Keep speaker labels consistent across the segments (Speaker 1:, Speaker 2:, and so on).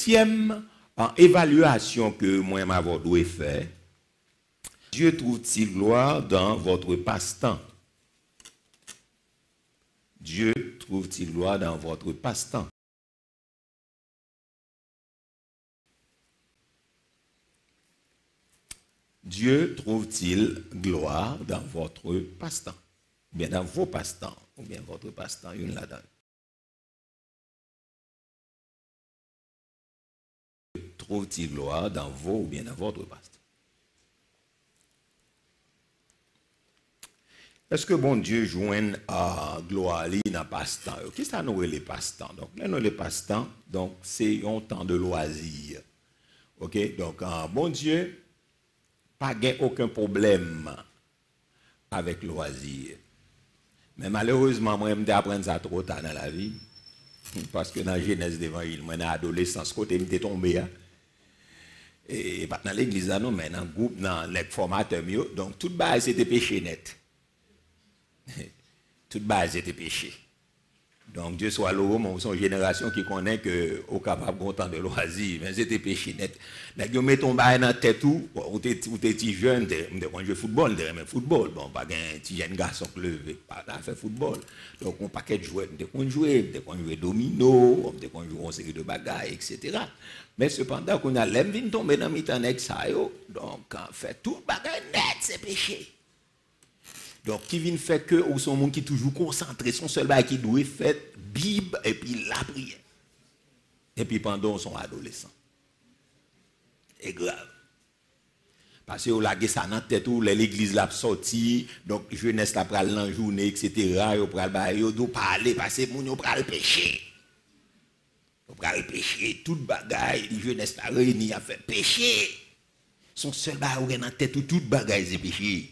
Speaker 1: septième évaluation que moi m'avons dû faire, Dieu trouve-t-il gloire dans votre passe-temps? Dieu trouve-t-il gloire dans votre passe-temps? Dieu trouve-t-il gloire dans votre passe-temps? Bien dans vos passe-temps, ou bien votre passe-temps, une là-dedans. Trouve-t-il gloire dans vos ou bien dans votre passe-temps? Est-ce que bon Dieu joigne à gloire dans passe-temps? Qu'est-ce que ça nous les passe-temps? Donc, là, nous les passe-temps, donc c'est un temps de loisir. OK? Donc, bon Dieu, pas aucun problème avec loisir. Mais malheureusement, moi, je apprendre ça trop tard dans la vie. Parce que dans la Genèse d'évangile, moi, dans l'adolescence, côté je suis tombé. Et pas dans l'église, non, mais dans le groupe, dans les formateurs, donc toute base c'était péché net. Toute base était péché. Donc Dieu soit loué, mais son génération qui connaît que au capable content de loisir, mais c'était péché net. Donc yo met ton bail dans tête ou t'es petit jeune, on joue football, mais football, bon pas un petit jeune garçon qui levé, pas faire football. Donc on paquet de joueurs, on jouer domino, on joue une série de bagages, etc. Mais cependant qu'on a l'aime vinn tomber dans mi-temps avec ça yo, donc en fait tout bagage net c'est péché. Donc, qui vient faire que, ou son monde qui est toujours concentré, son seul bail qui doit faire Bible et puis la prière. Et puis pendant son adolescent. C'est grave. Parce que la ça dans tête où l'église l'a sorti, donc jeunesse la pral dans journée, etc. Yo pral ba yo do parler parce que moun yo pral péché. Yo pral péché, toute bagaille, jeunesse la réunie a fait péché. Son seul bail ou dans tête où toute bagaille c'est péché.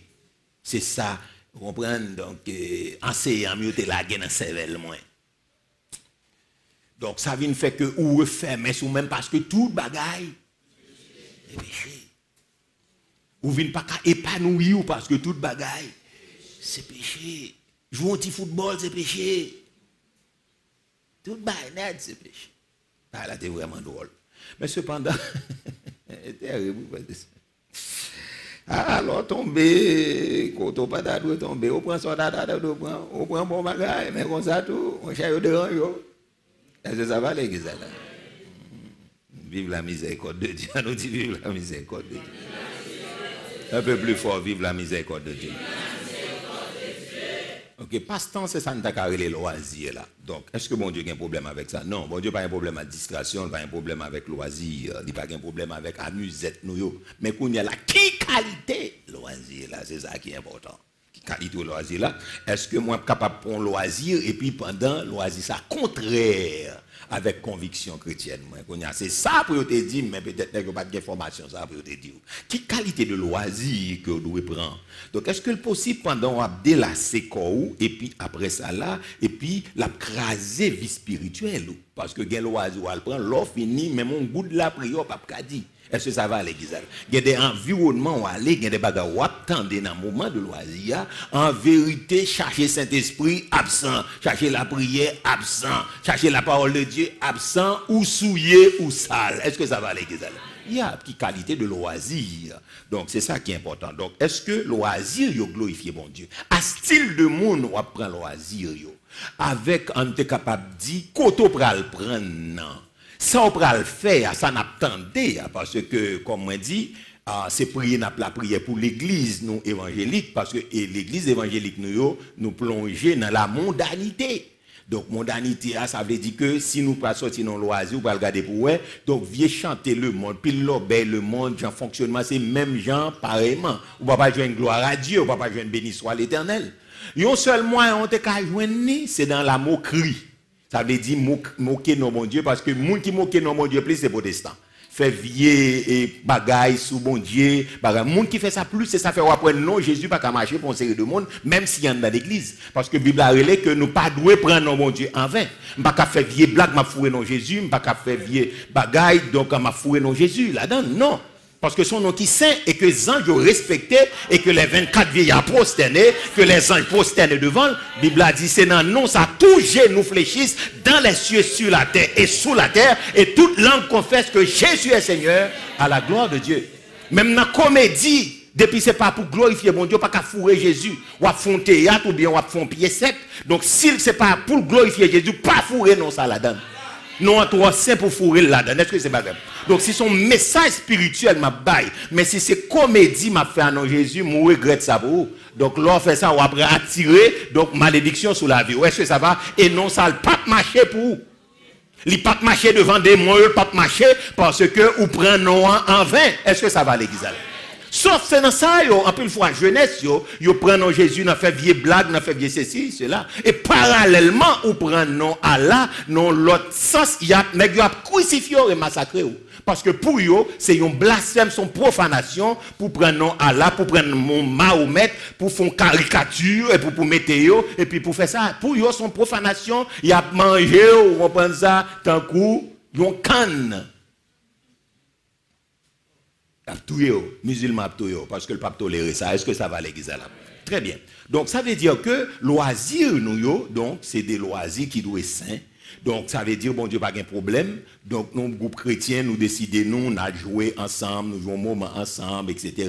Speaker 1: C'est ça. Vous comprenez? Donc, enseignant mieux te la dans le cerveau moins. Donc, ça vient faire que ou refermer ou même parce que tout bagaille est péché. Ou vient pas épanouir parce que tout bagaille c'est péché. Jouer un petit football c'est péché. Tout bagaille c'est péché. Ah, là, c'est vraiment drôle. Mais cependant, c'est terrible. Alors tomber, quand on pas d'adou tomber, on prend son dada, on prend bon bagage, mais comme ça tout, on cherche de range. Est-ce que ça va l'église là? Vive la miséricorde de Dieu. On nous dit vive la miséricorde de Dieu. Un peu plus fort, vive la miséricorde de Dieu. Ok, passe-temps, c'est ça, nous avons les loisirs là. Donc, est-ce que bon Dieu a un problème avec ça? Non, bon Dieu n'a pas un problème avec distraction, il n'a pas un problème avec loisirs, il n'a pas un problème avec amusette, mais qu'on y a la qualité loisir là, c'est ça qui est important. Qualité loisir là, est-ce que moi je suis capable de prendre loisir et puis pendant loisir ça contraire avec conviction chrétienne? C'est ça pour te dire, mais peut-être que pas de formation ça pour te dire. Quelle qualité de loisir que vous devez prendre? Donc est-ce que c'est possible pendant on a délassé corps et puis après ça là et puis la craser vie spirituelle parce que gen loisir on prend l'offre fini mais mon goût de la prière pas dire. Est-ce que ça va à l'église? Il y a des environnements où aller, il y a des bagages où attendre dans le moment de loisir. En vérité, chercher Saint-Esprit absent, chercher la prière absent, chercher la parole de Dieu absent, ou souillé ou sale. Est-ce que ça va à l'église? Il y a une petite qualité de loisir. Donc c'est ça qui est important. Donc est-ce que loisir yo glorifie bon Dieu? À style de monde on prend loisir yo. Avec on est capable de dire koto pral prendre non. Ça on va le faire, ça n'attendait parce que comme on dit, c'est prier la prière pour l'église nous évangélique parce que l'église évangélique nous plonger dans la mondanité. Donc mondanité ça veut dire que si nous pas sortir dans loisir ou pas regarder pour ouais, donc viens chanter le monde, puis l'obéir le monde, en fonctionnement c'est même gens pareillement. Ou pas joindre gloire à Dieu, ou pas joindre béni soit l'Éternel. Un seul moyen on te ka joindre c'est dans la moquerie. Ça veut dire moquer non bon Dieu parce que les gens qui moquent non bon Dieu plus c'est protestant. Fait vieux et bagaille sous bon Dieu, bagaille. Les gens qui fait ça plus c'est ça fait après non Jésus pas qu'à marcher pour une série de monde même s'il y en a dans l'église parce que Bible a relé que nous pas doué prendre non bon Dieu en vain. Pas qu'à faire vieux blague m'a fourré non Jésus, pas qu'à faire vieux bagaille donc m'a fourré non Jésus là-dedans non. Parce que son nom qui est saint et que les anges ont respecté et que les 24 vieillards prosternés, que les anges prosternés devant, la Bible a dit c'est dans non ça tout genou fléchissent dans les cieux, sur la terre et sous la terre et toute langue confesse que Jésus est Seigneur à la gloire de Dieu. Même dans la comédie, depuis c'est pas pour glorifier mon Dieu, pas qu'à fourrer Jésus, ou à fond théâtre ou bien ou à fond pied sec. Donc si c'est pas pour glorifier Jésus, pas fourrer non ça la donne. Non, toi, c'est pour fourrer là-dedans. Est-ce que c'est pas vrai? Donc, si son message spirituel m'a bail, mais si c'est comédie m'a fait à non Jésus, moi regrette ça pour vous. Donc, l'on fait ça, on après attirer, donc, malédiction sur la vie. Est-ce que ça va? Et non, ça ne pas marcher pour vous. Il ne pas marcher devant des mots, il ne pas marcher parce que vous prenez non en vain. Est-ce que ça va l'église? Sauf c'est dans ça, en plus fois jeunesse, yo prennent Jésus, n'a fait vieille blague, n'a fait vieille ceci, cela. Et parallèlement, ou prennent non Allah, non l'autre sens, il y a crucifié et massacré. Parce que pour eux, c'est un blasphème, son profanation, pour prendre non Allah, pour prendre mon Mahomet, pour faire une caricature, et pour mettre eux, et puis pour faire ça. Pour eux, son profanation, il y a mangé, ou on prend ça, tant coup, ils ont canne. Musulman parce que le pape tolère ça. Est-ce que ça va l'église là? Très bien. Donc ça veut dire que loisirs nous donc c'est des loisirs qui doivent être sains. Donc ça veut dire bon Dieu pas de problème. Donc nous groupe chrétien nous décidons nous on a joué ensemble, nous jouons un moment ensemble etc.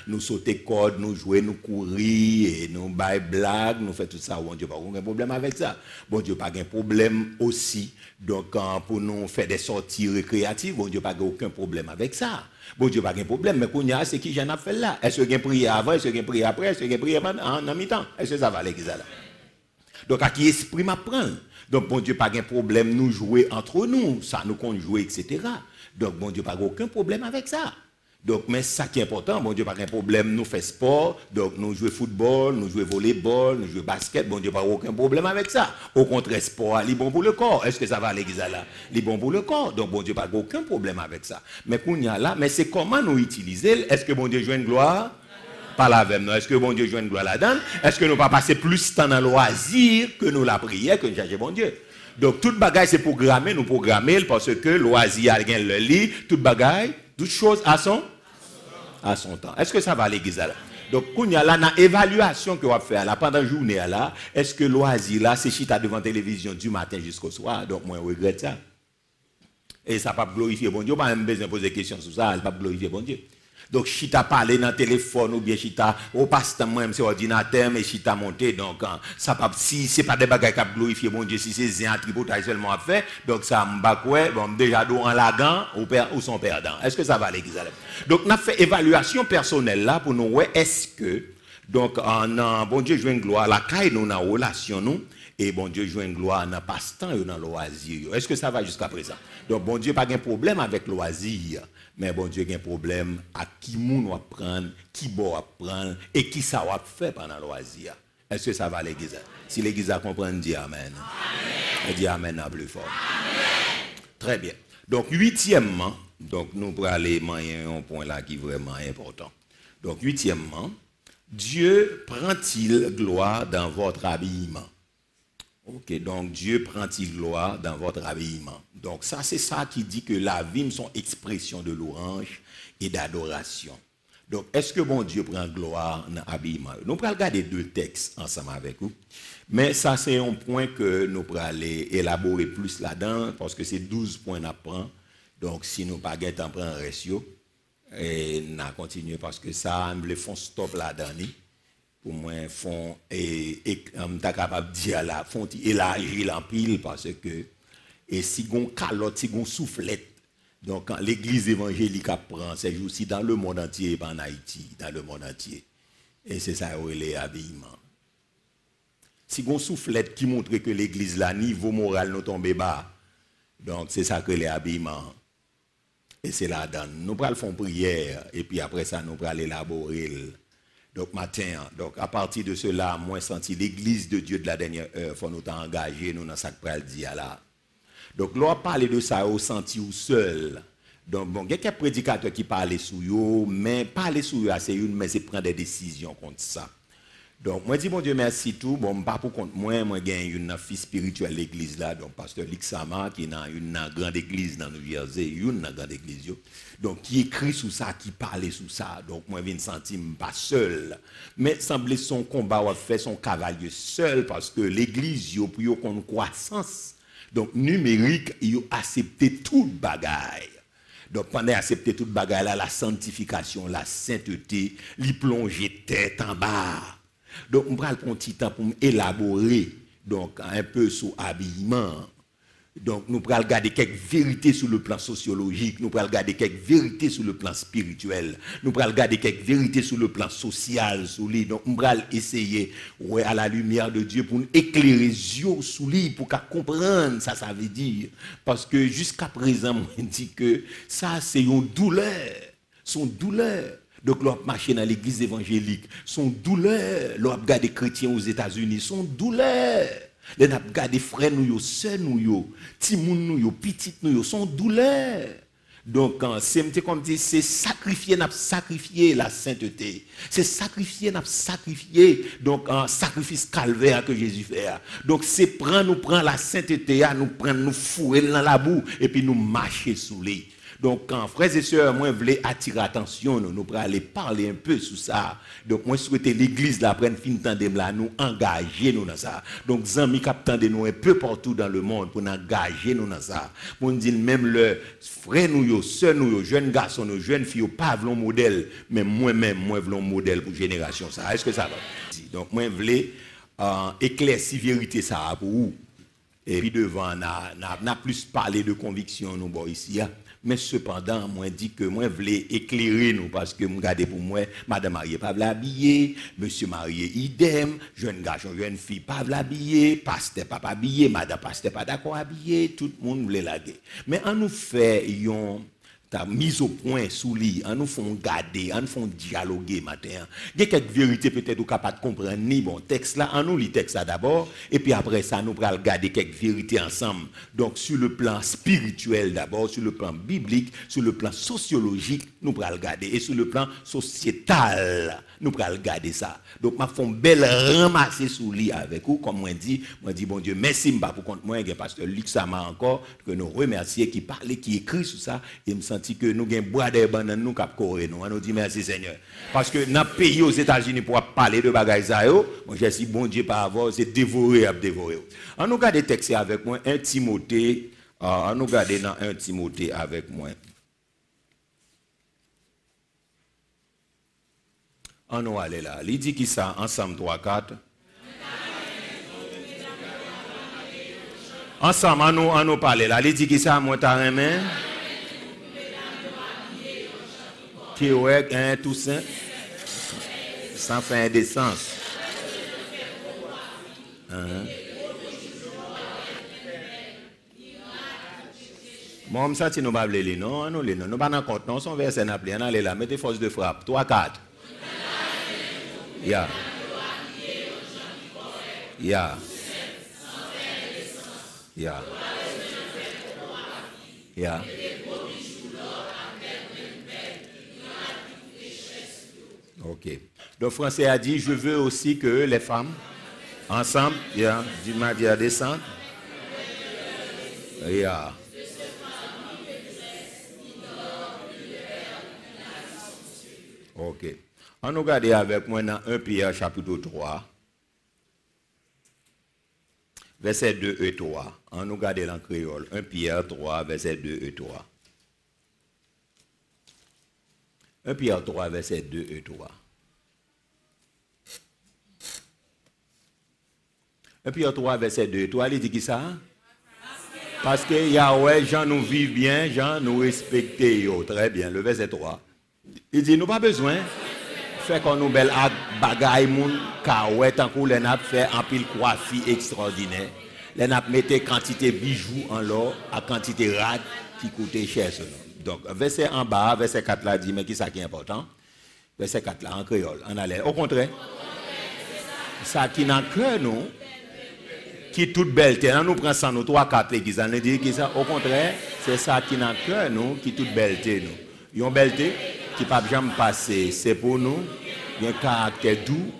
Speaker 1: Nous sauter code, nous jouer, nous courir et nous bailler blague, nous fait tout ça. Bon Dieu pas de problème avec ça. Bon Dieu pas de problème aussi. Donc pour nous faire des sorties récréatives, bon Dieu pas aucun problème avec ça. Bon Dieu pas de problème, mais qu'on y a, c'est qui j'en ai fait là. Est-ce que j'ai prié avant, est-ce que j'ai prié après, est-ce que j'ai prié en mi-temps? Est-ce que ça va l'église là? Donc à qui esprit m'apprend? Donc bon Dieu pas de problème, nous jouer entre nous, ça nous compte jouer, etc. Donc bon Dieu pas aucun problème avec ça. Donc, mais ça qui est important, bon Dieu, pas de problème, nous faisons sport, donc nous jouons football, nous jouons volleyball, nous jouons basket, bon Dieu, pas aucun problème avec ça. Au contraire, sport, il est bon pour le corps. Est-ce que ça va à l'église là? Il est bon pour le corps, donc bon Dieu, pas aucun problème avec ça. Mais qu'on y a là, mais c'est comment nous utiliser? Est-ce que bon Dieu joue une gloire? Pas la même, non. Est-ce que bon Dieu joue une gloire là-dedans? Est-ce que nous pas passer plus de temps dans le loisir que nous la prière, que nous cherchons bon Dieu? Donc, toute bagaille, c'est programmé, nous programmer parce que loisir, il y a le lit, toute bagaille, toute chose à son temps. Est-ce que ça va à l'église là? Donc, quand il y a là, une évaluation que vous faire là, pendant la journée là, est-ce que loisir là, c'est chita devant la télévision du matin jusqu'au soir? Donc, moi, je regrette ça. Et ça ne va pas glorifier bon Dieu. Je n'ai pas besoin de poser des questions sur ça, ça ne va pas glorifier bon Dieu. Donc, chita parler dans le téléphone ou bien chita au passe-temps, moi-même, c'est ordinateur, mais chita monter. Donc, ça pas, si ce n'est pas des bagages qui glorifier bon Dieu, si c'est un tripotage seulement à faire, donc ça m'a bon, déjà, en lagant ou son perdant. Est-ce que ça va à l'église? Donc, on a fait évaluation personnelle là pour nous voir est-ce que, donc, bon Dieu, joue une gloire, la caille, nous, dans la relation, nous, et bon Dieu, joue une gloire dans le passe-temps et dans le loisir. Est-ce que ça va jusqu'à présent? Donc, bon Dieu, pas de problème avec le loisir. Mais bon Dieu a un problème à qui moun va prendre, qui va prendre et qui ça va faire pendant le loisir. Est-ce que ça va à l'église? Si l'église a compris, dit Amen. Amen. Dit Amen en plus fort. Amen. Très bien. Donc, huitièmement, donc nous pour aller un point là qui est vraiment important. Donc, huitièmement, Dieu prend-il gloire dans votre habillement? Ok, donc Dieu prend-il gloire dans votre habillement? Donc ça, c'est ça qui dit que l'habillement sont expression de louange et d'adoration. Donc, est-ce que bon Dieu prend gloire dans l'habillement? Nous allons regarder deux textes ensemble avec vous. Mais ça, c'est un point que nous allons aller élaborer plus là-dedans, parce que c'est 12 points d'apprendre. Donc, si nous pas temps prendre un ratio, et nous continuer parce que ça, nous font stop là-dedans. Pour moi, font et capable de dire là, font élargir l'empile parce que et si gon calotte, si gon soufflette, donc l'église évangélique apprend ces jours-ci dans le monde entier, pas en Haïti, dans le monde entier. Et c'est ça les habillements. Si gon soufflette qui montre que l'église là niveau moral nous tombe bas, donc c'est ça que les habillements. Et c'est là-dedans. Nous allons faire une prière et puis après ça nous allons élaborer. Donc, matin, donc à partir de cela, moi, senti l'église de Dieu de la dernière heure, il faut nous engager, nous, dans ce que dit là. Donc, là, parler de ça, au senti ou seul. Donc, bon, il y a quelques prédicateurs qui parlent sur eux, mais parler sur eux, c'est une, mais c'est prendre des décisions contre ça. Donc, moi, dis, bon Dieu, merci tout. Bon, pas pour compte moi, moi, j'ai une fille spirituelle l'église là, donc, pasteur Lixama, qui est dans une grande église dans New Jersey, une grande église, yo. Donc, qui écrit sous ça, qui parle sous ça. Donc, moi, je viens de sentir pas seul. Mais, semble son combat, a fait son cavalier seul, parce que l'église, yo, pour yo, qu'on croissance. Donc, numérique, yo, accepté toute bagaille. Donc, pendant accepter toute bagaille là, la sanctification, la sainteté, l'y plonger tête en bas. Donc, on prend un petit temps pour élaborer donc, un peu sur l'habillement. Donc, nous allons regarder quelques vérités sur le plan sociologique, nous allons regarder quelques vérités sur le plan spirituel, nous allons regarder quelques vérités sur le plan social. Donc, nous allons essayer, ouais, à la lumière de Dieu, pour nous éclairer les yeux sous lui, pour qu'on comprenne ça, ça veut dire. Parce que jusqu'à présent, on dit que ça, c'est une douleur. Son douleur. Donc, l'on marché dans l'église évangélique, son douleur. L'on regarde des chrétiens aux États-Unis, son douleur. L'on regarde des frères nous, sœurs nous, timoun nous, petites nous, son douleur. Donc, c'est comme dit, c'est sacrifier la sainteté. C'est sacrifier donc un sacrifice calvaire que Jésus fait. Donc, c'est prendre la sainteté, nous fouer dans la boue et puis nous marcher sous les. Donc, quand frères et sœurs, moi, je voulais attirer l'attention, nous pour aller parler un peu sur ça. Donc, moi, je souhaitais l'église, là, prenne fin tandem, là, nous engager nous dans ça. Donc, Zami captant de nous un peu partout dans le monde pour nous engager nous dans ça. Pour nous dire, même le frère nous, sœurs nous, jeunes garçons, nous, jeunes filles, pas un modèle, mais moi-même, moi, je veux un modèle pour génération. Ça, est-ce que ça va? Donc, moi, je voulais éclaircir vérité ça pour vous. Et puis, devant, on a plus parlé de conviction, nous, bon, ici, mais cependant, moi dit que moi voulais éclairer nous parce que regardez pour moi, madame mariée pas l'habiller, monsieur marié idem, jeune garçon, jeune fille pas l'habiller, pasteur pas habillé, madame pasteur pas d'accord habillé, tout le monde voulait laguer. Mais on nous fait ta mise au point sous lit, on nous font garder, on nous font dialoguer matin. Il y a quelques vérités peut-être ou capable de comprendre ni bon texte là, on nous lit texte là d'abord et puis après ça nous allons garder quelques vérités ensemble. Donc sur le plan spirituel d'abord, sur le plan biblique, sur le plan sociologique, nous allons garder et sur le plan sociétal, nous allons garder ça. Donc m'a font belle ramasser sous lit avec vous comme moi dit bon Dieu merci m'pa pour compte moi il y a pasteur Luxama encore que nous remercier qui parlait qui écrit sur ça et me senti que nous gain bois des bananes nous cap coré nous on nous dit merci Seigneur parce que dans pays aux États-Unis pour parler de bagages ça yo moi j'ai si bon Dieu par avoir c'est dévorer à dévorer. On nous garder texte avec moi 1 Timothée on nous garder dans 1 Timothée avec moi. On nous aller là. Il dit qui ça ensemble 3-4. Ensemble on nous parler là. Il dit qui ça moi ta main. Qui ouais un tout saint sans fin d'essence. Moi ça tu nous pas les non nous pas dans compte non son verset n'a plus on aller là mettez force de frappe 3-4. Yeah. Yeah. Yeah. Yeah. Ok. Le français a dit, je veux aussi que les femmes, ensemble, yeah, d'une manière décente, yeah. Ok. On nous regarde avec moi dans 1 Pierre chapitre 3, verset 2 et 3. On nous regarde en créole. 1 Pierre 3, verset 2 et 3. 1 Pierre 3, verset 2 et 3. 1 Pierre 3, verset 2 et 3, il dit qui ça? Parce que Yahweh, gens nous vivent bien, gens nous respectent. Très bien, le verset 3. Il dit, nous pas besoin. Fait qu'on nous belle bagaille moun ka ouais tant qu'on les n'a fait en pile coiffure extraordinaire. Les n'a metté quantité bijoux en l'or à quantité rad qui coûtait cher selon. Donc verset en bas, verset 4 là dit mais qui ça qui est important? Verset 4 là en créole, en allait. Au contraire, ça qui n'a que nous qui toute belleté, nous prend ça nous 3-4 l'église, on dit que ça au contraire, c'est ça qui n'a que nous qui toute belleté nous. Yon belleté qui pas jamais passer, c'est pour nous, il y a un caractère doux,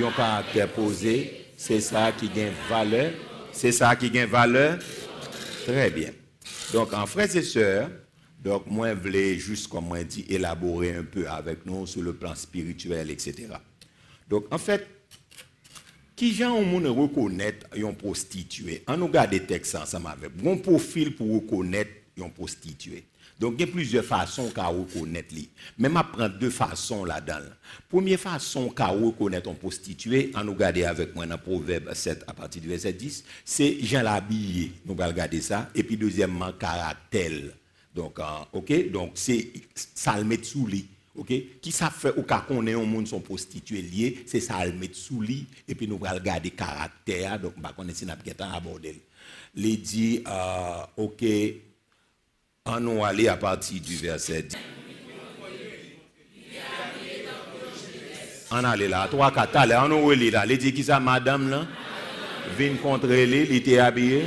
Speaker 1: un caractère posé, c'est ça qui gagne valeur. C'est ça qui gagne valeur. Très bien. Donc, en frères et sœurs, donc moi, je voulais juste, comme moi dit, élaborer un peu avec nous sur le plan spirituel, etc. Donc, en fait, qui gens on peut reconnaître un prostitué? On nous garde des textes ensemble avec bon profil pour reconnaître un prostitué. Donc, il y a plusieurs façons qu'à reconnaître lui. Mais je prends deux façons là-dedans. Première façon qu'à reconnaître un prostitué, on nous garde avec moi dans Proverbe 7 à partir du verset 10, c'est Jean l'habillé. Nous allons regarder ça. Et puis, deuxièmement, caractère. Donc, ok, donc c'est ça le met sous lit. Ok, qui ça fait au cas qu'on est un monde sont prostitués liés, c'est ça le met sous lit. Et puis, nous allons regarder caractère. Donc, on est si n'a pas abordé. Les dit, ok. On nous aller à partir du verset 10. On allait là, 3-4 allez, on nous relire là. Les dit qui ça, madame là, vient contre lui, il était habillé,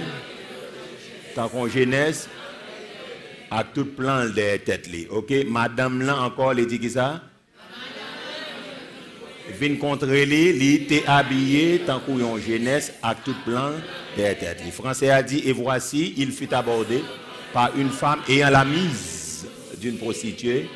Speaker 1: tant qu'on jeunesse, à tout plan de tête li. Ok, madame là encore, les dit qui ça? Vient contre lui, il était habillé, tant qu'on jeunesse, à tout plan de tête li. Français a dit, et voici, il fut abordé par une femme ayant la mise d'une prostituée.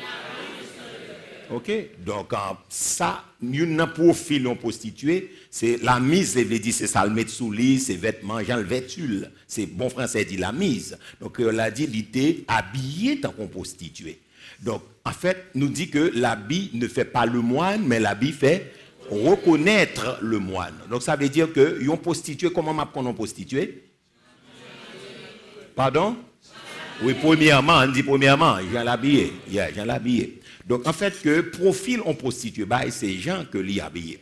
Speaker 1: Ok, donc ça, un profil en prostituée, c'est la mise, je dit, c'est ça le mettre sous lit, c'est vêtements, genre le vêtule. C'est bon français dit la mise. Donc on a dit, il était habillé tant qu'on prostituée. Donc en fait, nous dit que l'habit ne fait pas le moine, mais l'habit fait reconnaître le moine. Donc ça veut dire que yon prostituée, comment m'apprend on prostituée? Pardon? Oui, premièrement, on dit premièrement, Jean l'habillé. Jean l'habillé. Donc, en fait, que profil on prostitué, bah, c'est Jean que l'y habillé.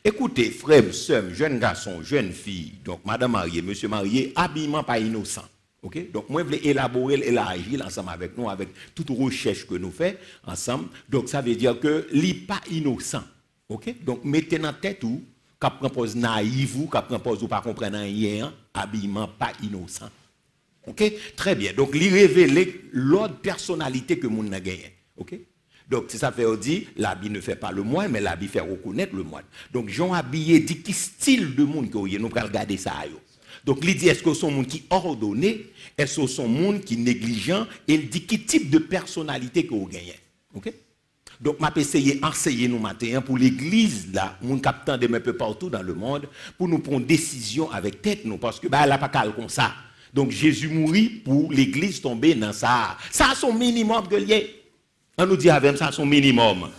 Speaker 1: Écoutez, frères, sœurs, jeunes garçons, jeunes filles, donc madame mariée, monsieur marié, habillement pas innocent. Ok? Donc, moi, je voulais élaborer, élargir ensemble avec nous, avec toute recherche que nous faisons ensemble. Donc, ça veut dire que l'y pas innocent. Ok? Donc, mettez dans la tête ou, qu'à propose naïf ou, qu'à propose ou pas comprendre rien, habillement pas innocent. Ok, très bien. Donc, il révèle l'autre personnalité que moun n'a gagné. Ok, donc ça fait dire l'habit ne fait pas le moine, mais l'habit fait reconnaître le moine. Donc, Jean habillé dit qui style de monde que nous allons regarder ça. Donc, il dit est-ce que son monde qui ordonné, est-ce que son monde qui négligent, et il dit qui type de personnalité que vous gagnez. Ok. Donc, je vais essayer d'enseigner nous matin pour l'église, là, mon capitaine de un peu partout dans le monde, pour nous prendre décision avec tête, nous, parce que bah, elle n'a pas qu'à comme ça. Donc Jésus mourit pour l'église tomber dans ça. Ça c'est son minimum que lié. On nous dit avec ça son minimum.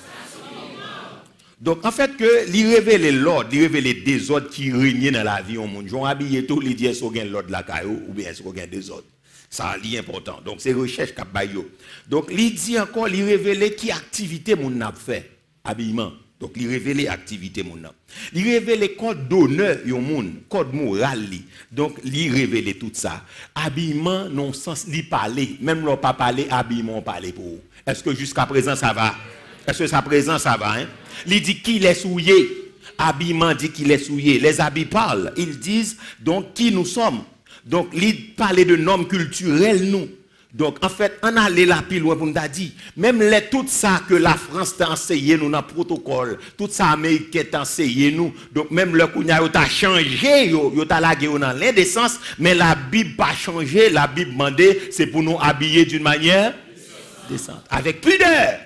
Speaker 1: Donc en fait que il révèle l'ordre, il révèle des ordres qui règnent dans la vie au monde. J'ont habillé tout, il dit est-ce qu'il y a l'ordre la caillou ou bien est-ce qu'il y a des ordres. Ça est important. Donc c'est recherche qu'a bayo. Donc il dit encore, il révèle qui activité mon n'a fait habillement. Donc, il révèle l'activité mon nom. Il révèle les codes d'honneur au monde, code moral. Donc, il révèle tout ça. Habillement, non sens, il parler. Même l'on pas parler, habillement, parler pour vous. Est-ce que jusqu'à présent, ça va? Est-ce que ça présent, ça va? Hein? Il dit qu'il est souillé. Habillement dit qu'il est souillé. Les habits parlent. Ils disent, donc, qui nous sommes. Donc, il parle de normes culturelles, nous. Donc, en fait, on a allé la pile loin pour nous dire, même tout ça que la France t'a enseigné nous dans le protocole, tout ça Américain t'a enseigné nous, donc même le Kounia t'a changé, yo t'a lagué dans l'indécence, mais la Bible pas changé, la Bible demandé, c'est pour nous habiller d'une manière décente, avec pudeur.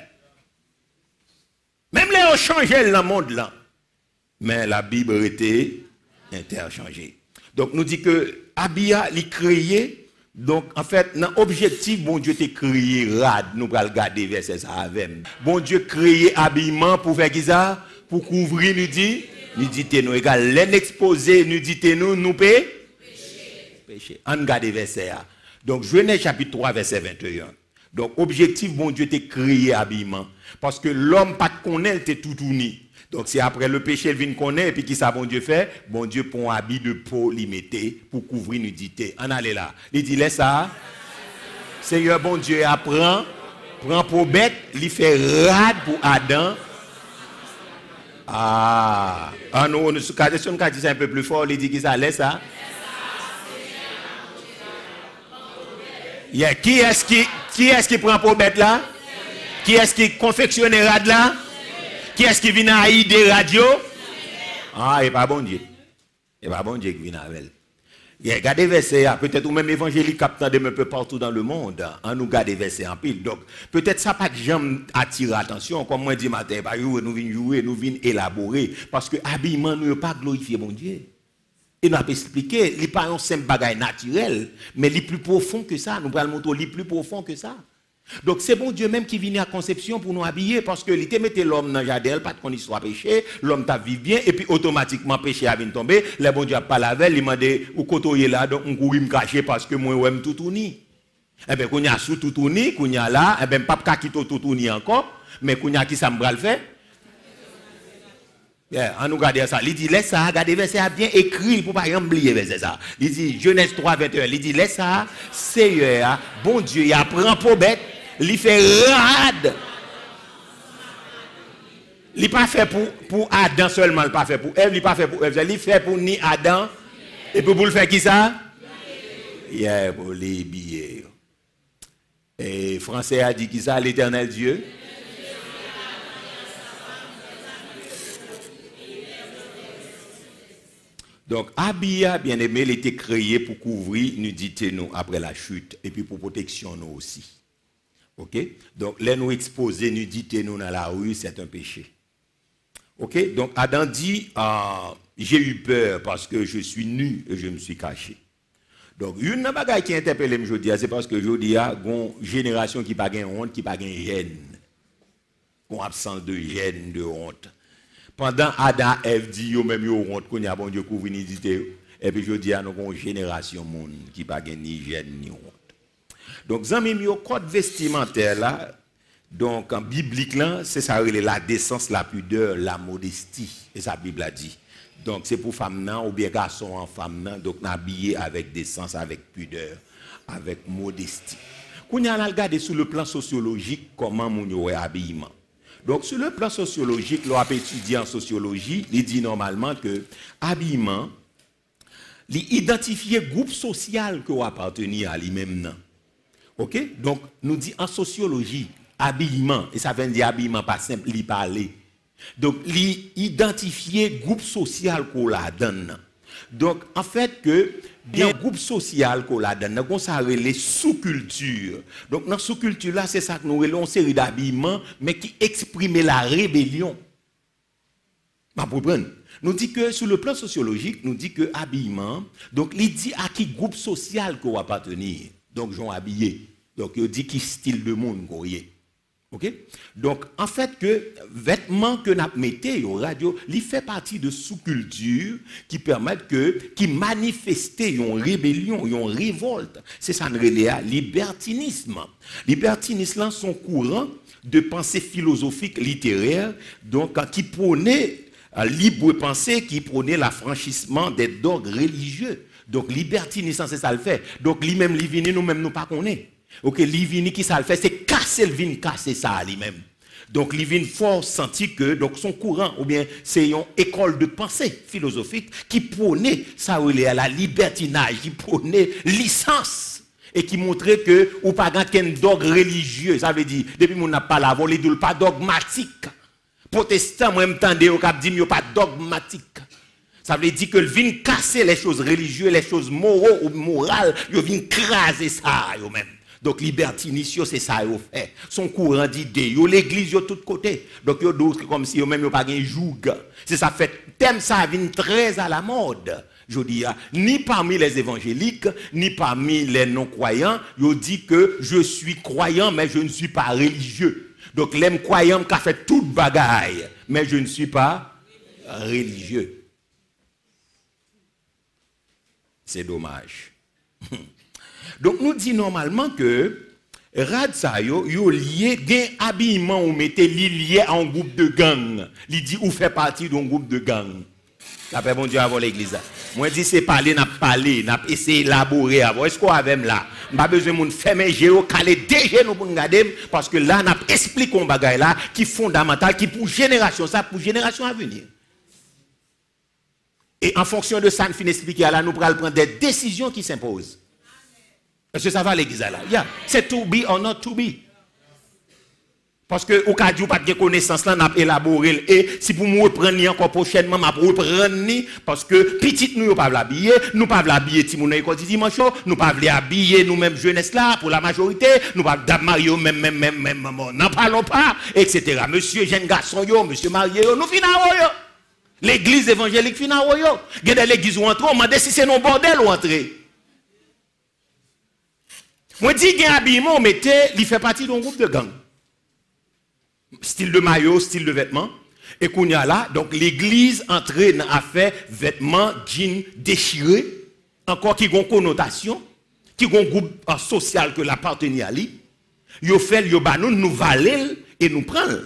Speaker 1: Même les ont changé dans le monde là, mais la Bible était interchangée. Donc, nous dit que Abia l'a créé. Donc, en fait, dans l'objectif, bon Dieu t'a créé rad, nous allons regarder verset ça avec. Bon Dieu créé habillement pour faire qui ça? Pour couvrir nudité nous égal. L'exposé nudité nous péché. On regarde verset. Donc, Genèse chapitre 3, verset 21. Donc, objectif, bon Dieu t'a créé habillement. Parce que l'homme pas de connaître, il était tout uni. Donc, c'est après le péché, il vient connaître, et puis qui ça, bon Dieu fait? Bon Dieu prend un habit de peau limité pour couvrir nudité. On allait là. Il dit, laisse ça. Seigneur, bon Dieu, apprend, prend pour bête, il fait rade pour Adam. Ah, nous, si on dit ça un peu plus fort, il dit, qui ça, laisse ça. Yeah. Qui est-ce qui prend pour bête là? Qui est-ce qui confectionne rade là? Qui est-ce qui vient à des radios? Ah, et pas bon Dieu. Et pas bon Dieu qui vient avec elle. Regardez verset, peut-être ou même évangélique captant de un peu partout dans le monde, en nous garder verset en pile. Donc, peut-être ça pas de jamais attirer attention, comme moi dit matin, nous venons jouer, nous venons élaborer, parce que habillement nous pas glorifier mon Dieu. Et nous avons expliqué, il n'est pas un simple bagage naturel, mais il est plus profond que ça. Nous allons montrer, il est plus profond que ça. Donc c'est bon Dieu même qui vient à conception pour nous habiller, parce que il te mettait l'homme dans le jardin, pas qu'on y soit péché, l'homme t'a vécu bien, et puis automatiquement péché a venu tomber, le bon Dieu a pas lavé, il m'a dit, ou côtoyer là, donc on courit me cacher parce que moi, j'aime tout tourner. Eh bien, qu'on y a sous tout tourner, qu'on y a là, eh bien, pas quitter tout tourner encore, mais qu'on y a qui ça me le faire. On nous regarde ça. Il dit, laisse ça, regardez, verset bien écrit pour ne pas oublier verset ça. Il dit, Genèse 3, 21, il dit, laisse ça, Seigneur, bon Dieu, il apprend pour bête, il fait rade. Il n'est pas fait pour Adam seulement, il n'est pas fait pour Ève, il n'est pas fait pour Ève, il fait pour ni Adam, et pour le faire qui ça? Yeah, pour les billets. Et Français a dit qui ça, l'Éternel Dieu? Donc, habillé, bien aimé, il était créé pour couvrir nudité nous après la chute et puis pour protection nous aussi. Ok? Donc, là, nous exposer nudité nous dans la rue, c'est un péché. Ok? Donc, Adam dit, j'ai eu peur parce que je suis nu et je me suis caché. Donc, une bagaille qui interpelle aujourd'hui, c'est parce que aujourd'hui, il y a une génération qui n'a pas de honte, qui n'a pas de gêne. Une absence de gêne, de honte. Pendant Adam et Ève dit, yo même yo honte, qu'on y a bon Dieu couvre nudité. Et puis je dis à nous une génération monde qui n'a pas ni gêne ni honte. Donc, zami yo code vestimentaire là, donc en biblique là, c'est ça la décence, la pudeur, la modestie. Et ça Bible a dit. Donc c'est pour femmes nan ou bien garçon en femme nan, donc habillé avec décence, avec pudeur, avec modestie. Qu'on y a regardé sur le plan sociologique comment mon yo habillement. Donc, sur le plan sociologique, l'on a étudié en sociologie, il dit normalement que habillement, il identifie le groupe social que vous appartenez à lui-même. Ok? Donc, nous dit en sociologie, habillement, et ça veut dire habillement pas simple, il parler. Donc, il identifie le groupe social qu'on la donne. Donc, en fait, que bien groupe social qu'on la donne, on s'arrête les sous-cultures. Donc, dans la sous-culture là, c'est ça que nous avons une série d'habillements, mais qui expriment la rébellion. Nous dit que sur le plan sociologique, nous dit que habillement, donc il dit à qui groupe social qu'on va appartenir. Donc, j'en habillé. Donc, il dit qui style de monde qu'on y est. Ok? Donc, en fait, que vêtements que nous mettons au radio, il fait partie de sous-cultures qui permettent qui manifestent une rébellion, une révolte. C'est ça, le libertinisme. Libertinisme, sont courants de pensée philosophique littéraire, donc, qui prônait libre pensée, qui prônait l'affranchissement des dogmes religieux. Donc, libertinisme, c'est ça le fait. Donc, lui-même, nous-mêmes, nous pas connaissons. Ok, l'ivini qui ça le fait, c'est casser le vin, casser ça lui-même. Donc, l'ivini fort senti que donc son courant, ou bien c'est une école de pensée philosophique qui prônait ça ou la libertinage, qui prônait licence et qui montrait que ou pas qu'un dogme religieux, ça veut dire depuis mon n'a pas la volée de pas dogmatique. Protestant, moi m'entendez au cap dit pas dogmatique. Ça veut dire que le vin casser les choses religieuses, les choses morales ou morales, il vient craser ça eux-mêmes. Donc, libertinisme, c'est ça qu'ils fait. Son courant d'idées, l'église de tous côtés. Donc, il y a d'autres comme si eux-mêmes n'ont pas un joug. C'est ça fait, thème ça vient très à la mode. Je dis, ni parmi les évangéliques, ni parmi les non-croyants, ils disent que je suis croyant, mais je ne suis pas religieux. Donc, les croyants qui ont fait toute bagaille, mais je ne suis pas religieux. C'est dommage. Donc, nous disons normalement que Rad sa yo lié gen habillement ou mettez lié en groupe de gang. Il dit ou fait partie d'un groupe de gang. Ça fait bon Dieu avant l'église. Moi dis c'est parler n'a parler, n'a essayer élaborer avant. Est-ce qu'on avait là? Pas besoin moun fermer géo caler déjà nous pour regarder parce que là n'a expliqué un bagay là qui fondamental qui pour génération ça pour génération à venir. Et en fonction de ça nous finit expliquer là nous pourrons prendre des décisions qui s'imposent. Est-ce que ça va l'église là? Yeah. C'est to be or not to be. Parce que au cas où pas de connaissance là, n'a élaboré et si pour me reprendre encore prochainement, m'a reprendre parce que petite nous pas l'habiller, nous pas l'habiller ti moun école dimanche, nous pas l'habiller nous même jeunesse là pour la majorité, nous pas marier même n'en parlons pas etc. Monsieur jeune garçon yo, monsieur marié yo, nous finaro yo. L'église évangélique finaro yo. Gade l'église ou entrer, on m'a dit si c'est non bordel ou entrer. Moi dis gen habillement mettez, il fait partie d'un groupe de gang. Style de maillot, style de vêtements. Et qu'on y a là, donc l'église entraîne à faire vêtements, jeans déchirés, encore qui ont connotation, qui ont un groupe social que l'appartenir à lui. Yo fait, yo banou, nous valer et nous prendre.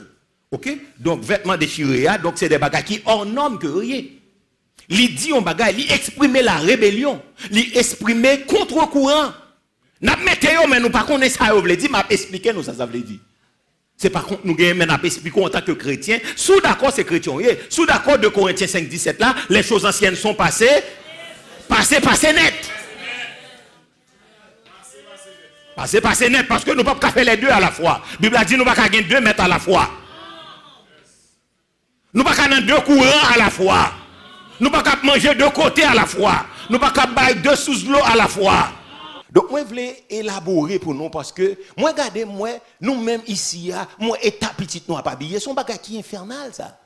Speaker 1: Ok? Donc vêtements déchirés, donc c'est des bagages qui hors norme que rien. Li dit on bagage, li exprimer la rébellion, li exprimer contre-courant. N'a météo, mais nous pas connaître ça, vous voulez dire, m'a expliqué nous ça veut dire. C'est par contre nous gagnons maintenant expliquer en tant que chrétiens. Sous d'accord c'est chrétien. Sous d'accord de Corinthiens 5, 17 là, les choses anciennes sont passées. Passées net. Passées net parce que nous ne pouvons pas faire les deux à la fois. La Bible a dit nous ne pouvons pas gagner 2 mètres à la fois. Nous ne pouvons pas gagner 2 courants à la fois. Nous ne pouvons pas manger 2 côtés à la fois. Nous ne pouvons pas bailler 2 sous l'eau à la fois. Donc, moi, je voulais élaborer pour nous parce que, moi, regardez, moi, nous-mêmes ici, moi, état petit, nous, à pas habillé, son bagage qui est infernal, ça.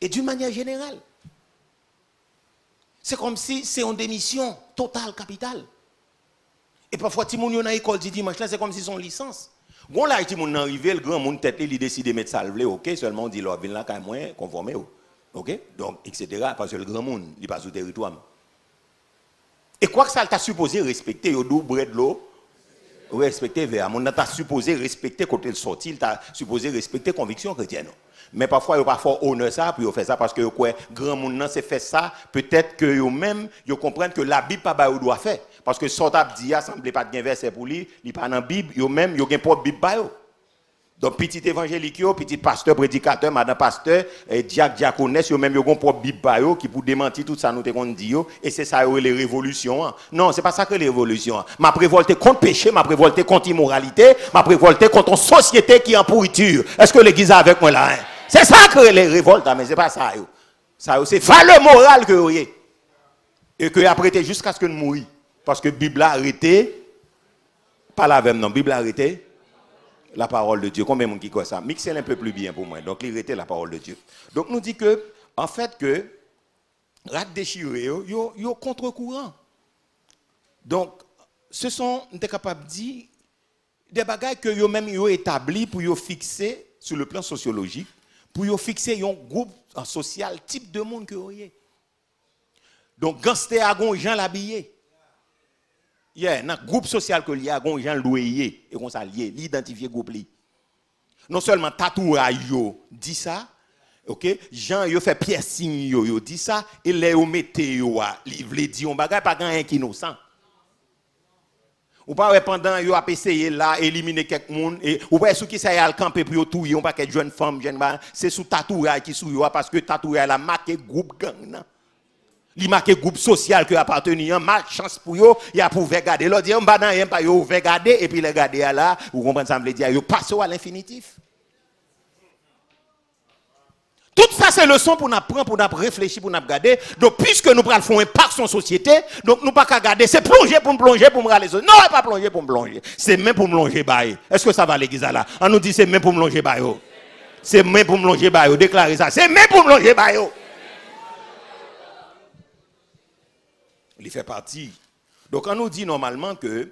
Speaker 1: Et d'une manière générale. C'est comme si c'est une démission totale, capitale. Et parfois, si mon yon a école du dimanche, là, c'est comme si son licence. Bon, là, si mon arrivé, le grand monde tête, il décide de mettre ça, ok, seulement on dit, là, vient là, quand même, conformé, ok, donc, etc., parce que le grand monde, il passe au territoire. Et quoi que ça t'a supposé respecter, au double de l'eau, respecter vers mon t'a supposé respecter quand il sorti, il t'a supposé respecter conviction chrétienne. Mais parfois il pas fort honneur ça puis faire ça parce que quoi grand monde nan c'est fait ça, peut-être que eux même ils comprennent que la Bible pas ba ou doit faire parce que ça t'a dit a semblait pas de verset pour lui, il pas dans Bible, eux même ils ont pas Bible ba yo. Donc petit évangélique yo, petit pasteur prédicateur, madame pasteur, diaconesse yo même yo gon propre Bible ba yo qui pour démentir tout ça nous te kon dit yo et c'est ça les révolutions. Non, c'est pas ça que les révolutions. M'a prévolté contre péché, m'a prévolté contre immoralité, m'a prévolté contre une société qui est en pourriture. Est-ce que l'église est avec moi là? C'est ça que les révoltes, mais c'est pas ça yo. Ça c'est valeur morale que yo et que après jusqu'à ce que nous mourir parce que Bible a arrêté pas la même non, Bible a arrêté la parole de Dieu. Combien de gens qui croient ça? Mixez un peu plus bien pour moi. Donc, il était la parole de Dieu. Donc, nous dit que, en fait, que, rat déchiré, yo contre-courant. Donc, ce sont, nous sommes capables de dire, des bagages que yo même yo établi pour yo fixer, sur le plan sociologique, pour yo fixer un groupe social, type de monde que vous avez. Donc, gangster a gon gens l'habillé. Yeah, dans le groupe social que y a, gon gens loué et qu'on s'allié, l'identifier groupe li. Non seulement tatouage yo dit ça, OK, Jean yo fait piercing yo dit ça et les yo mette yo li vle di on bagay pas grand qui innocent. Ou pas pendant yo a essayé là éliminer quelques monde et ou pas sous qui ça y a le camper pour yo touyer on pas que jeune femme jeune c'est sous tatouage qui sou yo parce que tatouage la marqué groupe gang nan. Li marqué groupe social que appartenir mal chance pour yo y a pour regarder l'autre dit on pas dans rien pas yo regarder et puis les regarder là vous comprenez ça me dire yo passe à l'infinitif. Tout ça c'est leçon pour nous prendre pour nous réfléchir pour nous regarder. Donc puisque nous prenons faire impact sur la société, donc nous pas qu'à regarder, c'est plonger pour me plonger pour me râler. Non, pas plonger pour me plonger. C'est même pour me plonger bail. Est-ce que ça va l'église là? On nous dit c'est même pour me plonger bail. C'est même pour me plonger bail, déclarer ça. C'est même pour me plonger bail. Il fait partie. Donc, on nous dit normalement que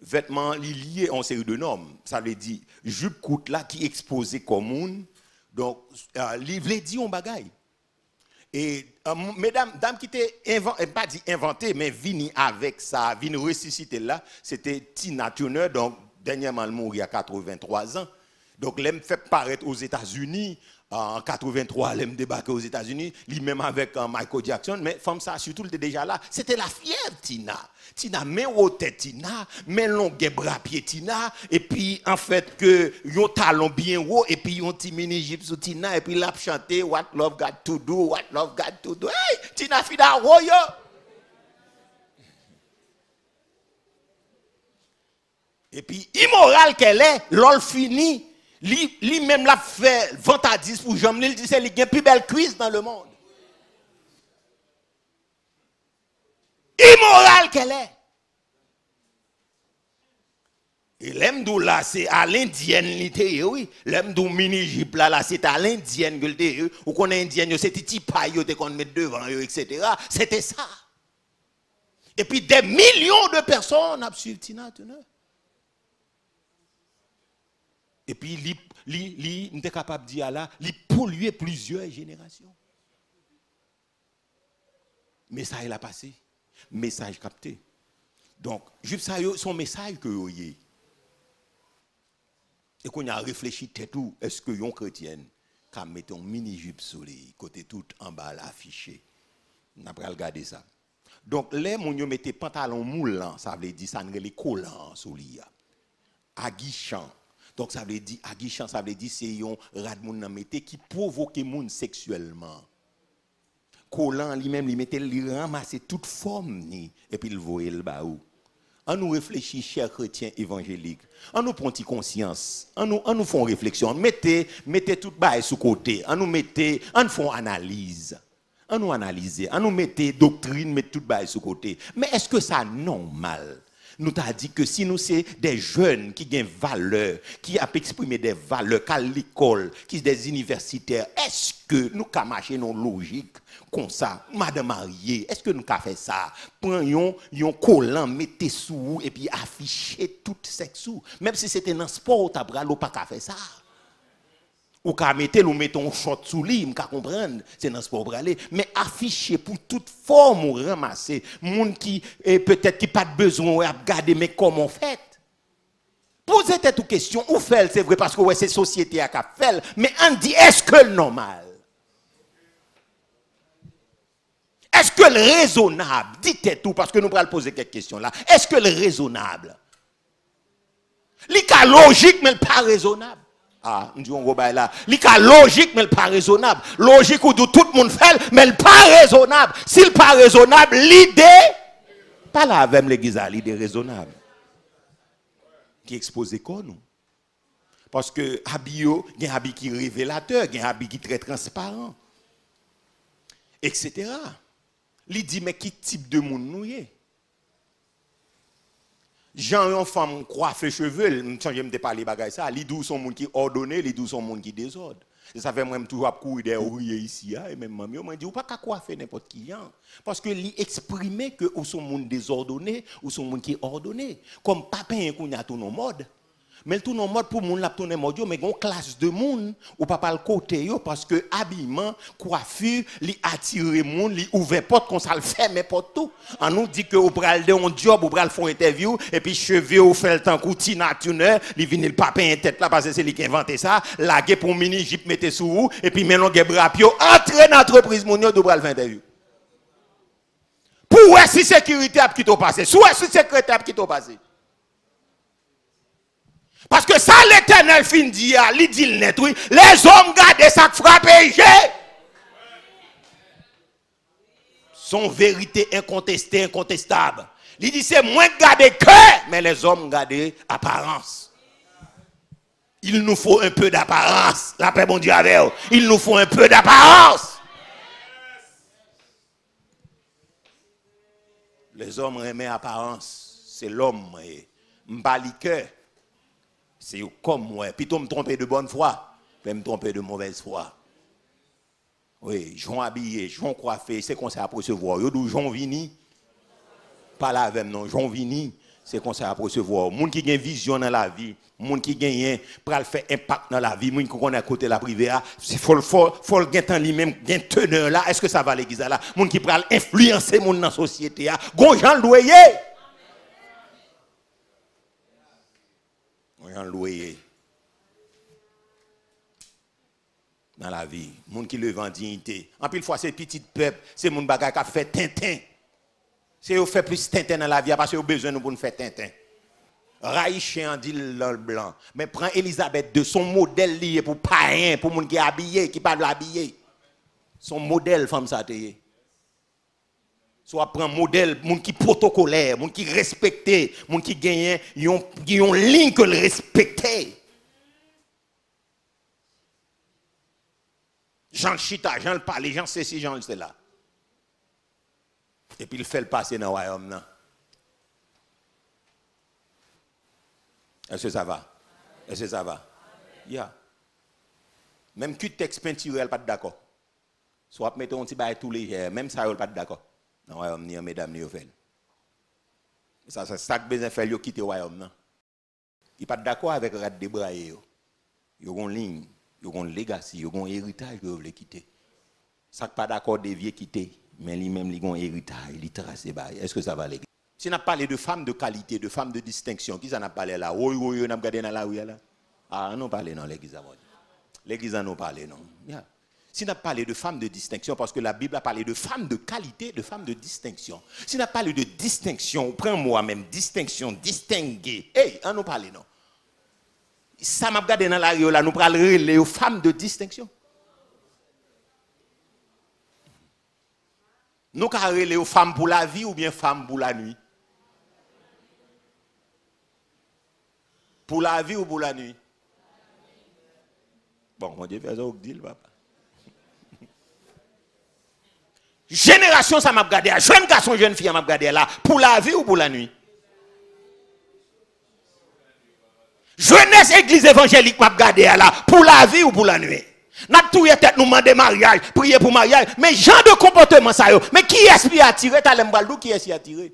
Speaker 1: vêtements liés en série de normes, ça veut dire jupe courte là qui exposé comme monde. Donc, il veut dire un bagaille. Et mesdames, dames qui étaient pas dit inventé, mais vini avec ça, vini ressusciter là, c'était Tina Turner, donc dernièrement elle mourit à 83 ans. Donc, elle me fait paraître aux États-Unis. En 83, elle me débarqué aux États-Unis, lui-même avec Michael Jackson, mais femme ça, surtout, elle était déjà là. C'était la fièvre, Tina. Tina, mais au tête, Tina, mais longue bras pied, Tina, et puis, en fait, que yon talon bien haut, et puis yon petit mini-jeep sur Tina, et puis l'a chanté, What love got to do, what love got to do. Hey, Tina, fida, oh, yo! Et puis, immoral qu'elle est, l'ol fini. Lui-même l'a fait vantardise pour Jean, il dit c'est la plus belle cuisse dans le monde. Immorale qu'elle est. Et l'emdou là, c'est à l'indienne, oui. L'emdou mini-jip là, c'est à l'indienne que le ou qu'on est indienne, c'est petit paille qu'on met devant, etc. C'était ça. Et puis des millions de personnes ont suivi Tina Turner. Et puis, il était capable de dire là, il polluait plusieurs générations. Message a passé. Message capté. Donc, juste ça, son message que vous avez. Et qu'on a réfléchi tout, est-ce que yon chrétienne qui met un mini-jupe sur les côté tout en bas affiché. On a pas regardé ça. Donc, les moun yo mette pantalon moulant, ça veut dire ça ne les collant sur lui. Aguichant. Donc ça veut dire aguichant, ça veut dire c'est un rad moun nan mette qui provoque moun sexuellement. Collant lui-même il mette il ramasser toute forme ni et puis il voyer le baou. On nous réfléchit chers chrétiens évangéliques. On nous prend conscience. On nous font réflexion. Mettez tout bail sous côté. On nous font analyse. On nous analyse, on nous mettez doctrine, mettez tout bail sous côté. Mais est-ce que ça normal? Nous t'a dit que si nous c'est des jeunes qui ont valeur, qui a exprimé des valeurs qu'à l'école, qui sont des universitaires, est-ce que nous avons marché nos logiques comme ça, madame mariée, est-ce que nous avons fait ça? Prenons un collant, mettez sous et puis affichez tout sexe sous. Même si c'était dans le sport, tu n'as pas fait ça. Ou qu'à mettre ou mettons un short sous lui, m'ka comprendre, c'est dans ce pour aller, mais afficher pour toute forme ou ramasser monde qui peut-être qui pas de besoin à regarder mais comment fait. Posez cette question, ou fait c'est vrai parce que ouais c'est société à fait, mais on dit est-ce que le normal? Est-ce que le raisonnable? Dites tout parce que nous allons poser quelques questions là. Est-ce que le raisonnable? L'ika logique mais pas raisonnable. Ah, nous disons là. L'ika logique mais pas raisonnable. Logique où tout le monde fait mais pas raisonnable. S'il pas raisonnable, l'idée pas là avec l'église l'idée raisonnable. Qui expose quoi nous? Parce que habillé, il y a un habit qui est révélateur, il y a un habit qui est très transparent. Etc. Il dit mais qui type de monde nous y est? Jean yon femme coiffe cheveux, je me parler bagay ça, li dou son monde qui ordonné, li dou son monde qui désordre. Et ça fait moi toujours courir des ouvriers ici et même maman m'a dit ou pas coiffer n'importe qui parce que li exprimer que ou son monde désordonné ou son monde qui ordonné comme papa qu'on y a tout nos mode. Mais tout non mode pour moun la tourner mode mais gon classe de monde ou pas le côté yo parce que habillement coiffure li attirer monde li ouvert porte comme ça le ferme porte tout on nous dit que ou pral de un job ou pral font interview et puis cheveux ou fait le temps Tina Turner li vinn le papa en tête là parce que c'est lui qui inventé ça laguer pour mini jeep mettre sous et puis maintenant gen brapio entrer dans entreprise moun yo do pral faire interview pour si sécurité a qui to passer soit si secrétaire qui to passer. Parce que ça, l'Éternel fin dit, il dit le net, oui. Les hommes gardent ça frappé, son vérité incontestée, incontestable. Il dit c'est moins garder cœur, mais les hommes gardent apparence. Il nous faut un peu d'apparence. La paix, bon Dieu, avec vous. Il nous faut un peu d'apparence. Les hommes remettent apparence. C'est l'homme. M'bali cœur. C'est comme moi. Plutôt me tromper de bonne foi, puis me tromper de mauvaise foi. Oui, Jean habillé, Jean coiffé, c'est qu'on sait recevoir. Yo dou Jean Vini, pas là avec non, Jean Vini, c'est qu'on sait recevoir. Moun qui gagne vision dans la vie, moun qui gagne pral faire impact dans la vie, moun qui connaît à côté la privée, il faut le gagner lui-même, gain teneur là, est-ce que ça va l'église là? Moun qui pral influencer moun dans la société, gon Jean loyer. En loyer dans la vie, moun qui le vend dignité. En pile fois c'est petit peuple, c'est moun bagay qui fait tintin. C'est au fait plus tintin dans la vie parce que vous besoin nous pour nous faire tintin. Raïché en dit le blanc, mais prend Elisabeth de son modèle lié pour païen, pour moun qui est habillé, qui pas l'habiller. Son modèle femme ça te. Soit prend modèle moun qui protocolaire, moun qui respecté, moun qui gagne yon ligne que le respecter. Jean le chita, Jean le parle, Jean ceci, Jean le cela. Et puis il fait le passer dans le royaume. Est-ce que ça va? Est-ce que ça va? Yeah. Même que texte peinture, elle pas d'accord. Soit mettons un petit bail tous les jours, même ça, elle pas d'accord. Dans le royaume, ni mesdames, ni fait. Ça, c'est ça que besoin faire, yo quitter le royaume. Il pas d'accord avec rat débraillé. Ils ont une ligne, ils ont une legacy, ils ont un héritage que vous voulez quitter. Ça pas d'accord des vieux quitter, mais lui-même, ils ont un héritage, ils tracent. Est-ce que ça va l'église? Si on a parlé de femmes de qualité, de femmes de distinction, qui s'en a parlé là? Oui, on a regardé dans la rue là. Ah, non, parlé dans l'église. L'église en a parlé, non. Yeah. Si on a parlé de femmes de distinction, parce que la Bible a parlé de femmes de qualité, de femmes de distinction. Si on a parlé de distinction, prends moi-même, distinction, distinguer. Hey, on a parlé, non. Ça m'a regardé dans la rue là, nous parlons les femmes de distinction. Nous parlons les femmes pour la vie ou bien femmes pour la nuit? Pour la vie ou pour la nuit? Bon, mon Dieu, fais ça au deal, papa. Génération, ça m'a regardé. Jeune garçon, jeune fille, m'a regardé là. Pour la vie ou pour la nuit? Jeunesse église évangélique m'a regardé là. Pour la vie ou pour la nuit? N'a tout tête nous demander mariage, prier pour mariage. Mais genre de comportement ça yo. Mais qui est-ce qui a attiré? T'as l'embaldou, qui est-ce qui a attiré?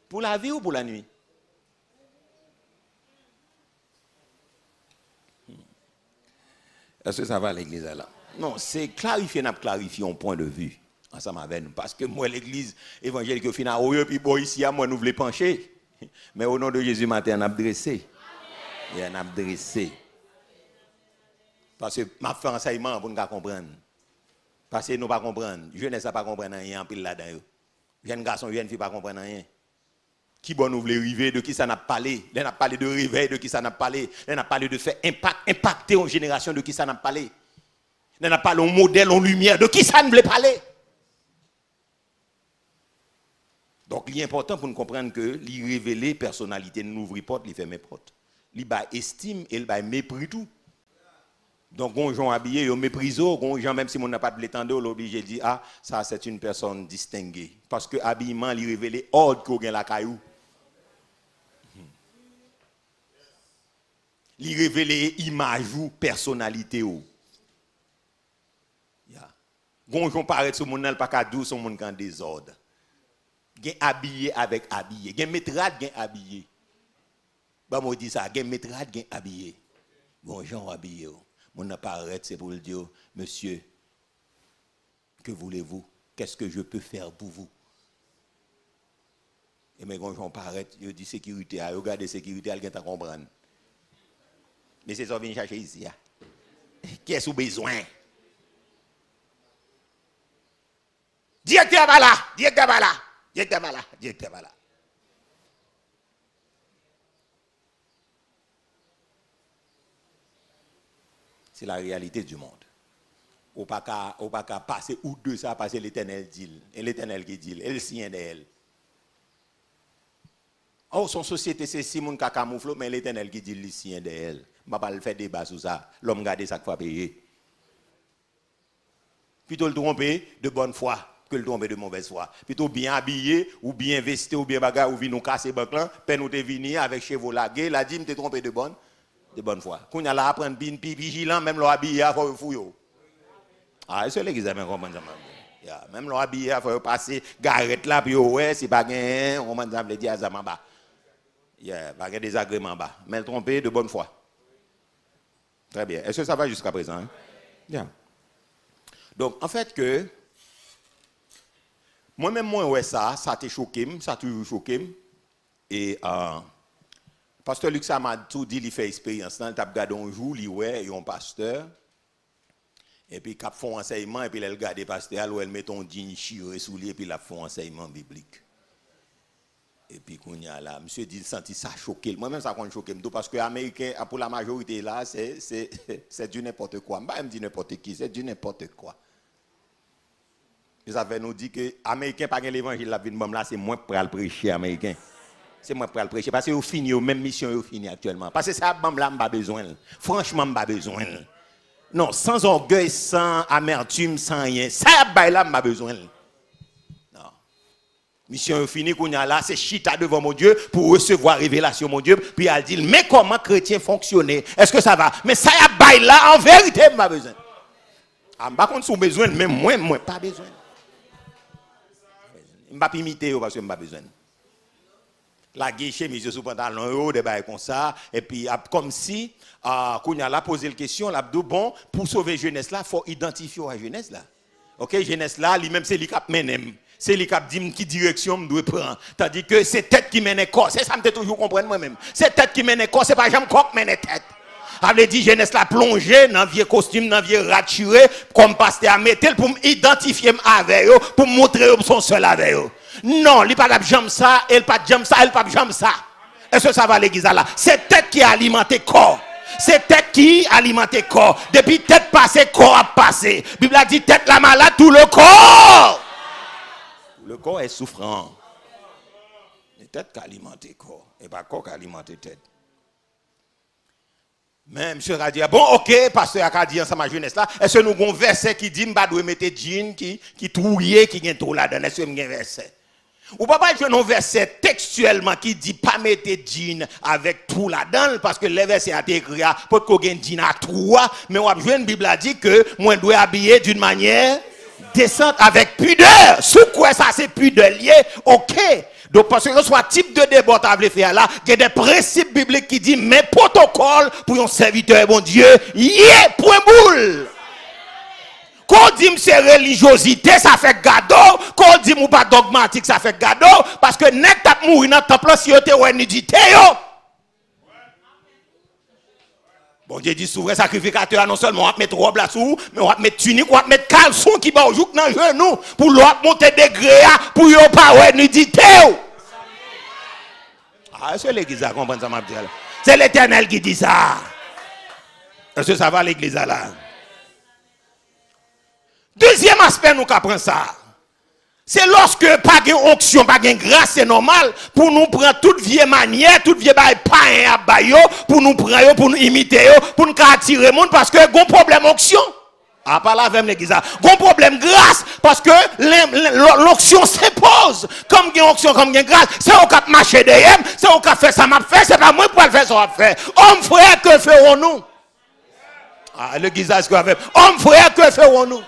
Speaker 1: Pour la vie ou pour la nuit? Est-ce que ça va l'église là? Non, c'est clarifier, n'a clarifié un point de vue ensemble avec nous. Parce que moi, l'église évangélique au final, au puis bon ici, moi, nous voulons pencher. Mais au nom de Jésus, matin, on a dressé. Et on a dressé. Parce que ma fait enseignement pour nous comprendre. Parce que nous ne pas comprendre. Jeunesse ne pas comprendre rien en pile là-dedans. Jeune garçon, jeune fille ne pas comprendre rien. Qui bon nous voulons arriver, de qui ça n'a parlé? On a parlé de réveil, de qui ça n'a parlé? On a parlé de faire impacter une génération, de qui ça n'a parlé? On a parlé de modèle, en lumière, de qui ça ne voulait parler? Donc, il est important pour nous comprendre que lui révéler personnalité, nous ouvre porte, lui ferme porte. Lui ba estime et il ba mépris tout. Donc, on gens habillé, on méprise, on gens même si on n'a pas de l'étendue, on l'oblige de dire ah ça c'est une personne distinguée parce que habillement lui révèle ordre qu'on gagne la caillou. Lui révéler image ou personnalité ou. Ya. Gon gens paraît sur mon pas ka dou son monde en désordre. Gen habillé avec habillé, gen métrade gen habillé. Ba moi dit ça, gen métrade gen habillé. Gon gens habillé. Mon apparaît, c'est pour le dire, monsieur, que voulez-vous? Qu'est-ce que je peux faire pour vous? Et mes gens apparaissent, je dis sécurité, regardez sécurité, elle vient à comprendre. Mais c'est ça vient chercher ici. Qu'est-ce que vous avez besoin? Directeur là, directeur là, directeur là, directeur là. C'est la réalité du monde. Ou pas qu'à passer ou deux ça, passer l'Éternel dit. Et l'Éternel qui dit, elle signe d'elle. Oh, son société, c'est si mon ka camoufle, mais l'Éternel qui dit, il signe d'elle. Je ne vais pas le faire débat sur ça. L'homme garde ça qu'il faut payer. Plutôt le tromper de bonne foi que le tromper de mauvaise foi. Plutôt bien habillé, ou bien vesti, ou bien bagarre, ou bien nous casser banque là, peine nous te venir avec chevaux lagués, la dit, me te tromper de bonne foi. Quand on a là apprendre bien vigilant, même leur habillé, il faut fouiller. Ah, c'est l'église qui comprend ça. Même leur habillé, il faut passer garette là, puis ouais, c'est pas gain, on m'a dit à Zamamba. Pas gain désagrément bas. Mais tromper de bonne foi. Très bien. Est-ce que ça va jusqu'à présent? Hein? Bien. Donc, en fait, que moi-même, ouais, ça t'a choqué, ça a toujours choqué. Et pasteur Luc m'a tout dit, il fait expérience. Il a regardé un jour, il ouais, un pasteur. Et puis, il fait un enseignement, et puis il regarde le pasteur, où elle met un jean chiré sous lui, et puis il a fait un enseignement biblique. Et puis, quand il y a là, monsieur dit, il sentit ça choqué. Moi-même, ça a choqué, parce que les Américains, pour la majorité là, c'est du n'importe quoi. Je ne vais pas dire n'importe qui, c'est du n'importe quoi. Ça fait nous dire que les Américains, pas l'évangile, la vie de là, c'est moi pour le prêcher, Américain. C'est moi pour le prêcher. Parce que vous finissez, même mission, vous finissez actuellement. Parce que ça, je n'ai pas besoin. Franchement, je n'ai pas besoin. Non, sans orgueil, sans amertume, sans rien. Ça, là, m'a besoin. Non. Mission finie qu'on y a là, c'est chita devant mon Dieu pour recevoir révélation, mon Dieu. Puis elle dit, mais comment chrétien fonctionner? Est-ce que ça va? Mais ça, là, en vérité, m'a besoin. Ah, par contre, si vous avez besoin, même moi, pas besoin. Je ne vais pas imiter parce que je n'ai pas besoin. La guichet, monsieur sous pantalon, des bails comme ça, et puis comme si, quand on a posé la question, là, bon, pour sauver jeunesse là, il faut identifier la jeunesse là. Ok, jeunesse là, lui-même, c'est lui qui mène. C'est lui qui dit qui direction je dois prendre. Tandis que c'est tête qui mène corps. C'est ça que je toujours comprendre moi-même. C'est tête qui mène corps, c'est pas jamais corps qui mène tête. Avait dit jeunesse la plongée dans vieux costume, dans vieux raturé, comme pasteur à mettre pour m'identifier avec eux, pour montrer eux son seul avec eux. Non, il pas jamais ça, elle pas jamais ça, elle pas jamais ça. Est-ce que ça va l'église là? C'est tête qui alimente corps. C'est tête qui alimente corps. Depuis tête passée, corps a passé. Bible a dit tête la malade, tout le corps. Le corps est souffrant. Mais tête qui alimente corps, et pas corps qui alimente tête. Mais monsieur a dit, bon, ok, pasteur a dit ensemble ma jeunesse là, est-ce que nous avons un verset qui dit, je dois mettre jean qui trouille, qui est tout là-dedans? Est-ce que nous avons un verset? Ou pas jouer un verset textuellement qui dit, pas mettre jean avec tout là-dedans, parce que les versets ont été écrits pour qu'on ait jean à trois, mais on a joué une Bible a dit que moi je dois habiller d'une manière décente, avec pudeur. Sous quoi ça c'est pudeur lié? Ok. Donc, parce que ce type de débat à faire là, il y a des principes bibliques qui disent, mais protocole pour un serviteur, bon Dieu, point boule. Quand on dit que c'est religiosité, ça fait gado. Quand on dit que pas dogmatique, ça fait gado. Parce que n'est pas mourir dans le temple si on te nudité. Bon Dieu dit souvent sacrificateur, non seulement on va mettre robe là-dessous, mais on va mettre tunique, on va mettre caleçon qui va au jour dans le genou pour l'autre monter degré pour ne pas avoir nudité. Ah, c'est l'église qui comprend ça, ma petite. C'est l'Éternel qui dit ça. Est-ce que ça va l'église là? Deuxième aspect, nous apprenons ça. C'est lorsque pas de onction, pas de grâce, c'est normal pour nous prendre toute vieille manière, toute vieille païen à bayo, pour nous prendre, pour nous imiter, pour nous attirer le monde parce que bon problème onction. Ah, pas là avec l'église. Bon problème grâce parce que l'onction s'impose. Comme une onction, comme une grâce, c'est au cap marcher derrière, c'est au cap faire ça m'a fait, c'est pas moi pour le faire ça m'a fait. Homme frère, que ferons-nous? Ah, l'église a ce qu'on fait. Homme frère, que ferons-nous?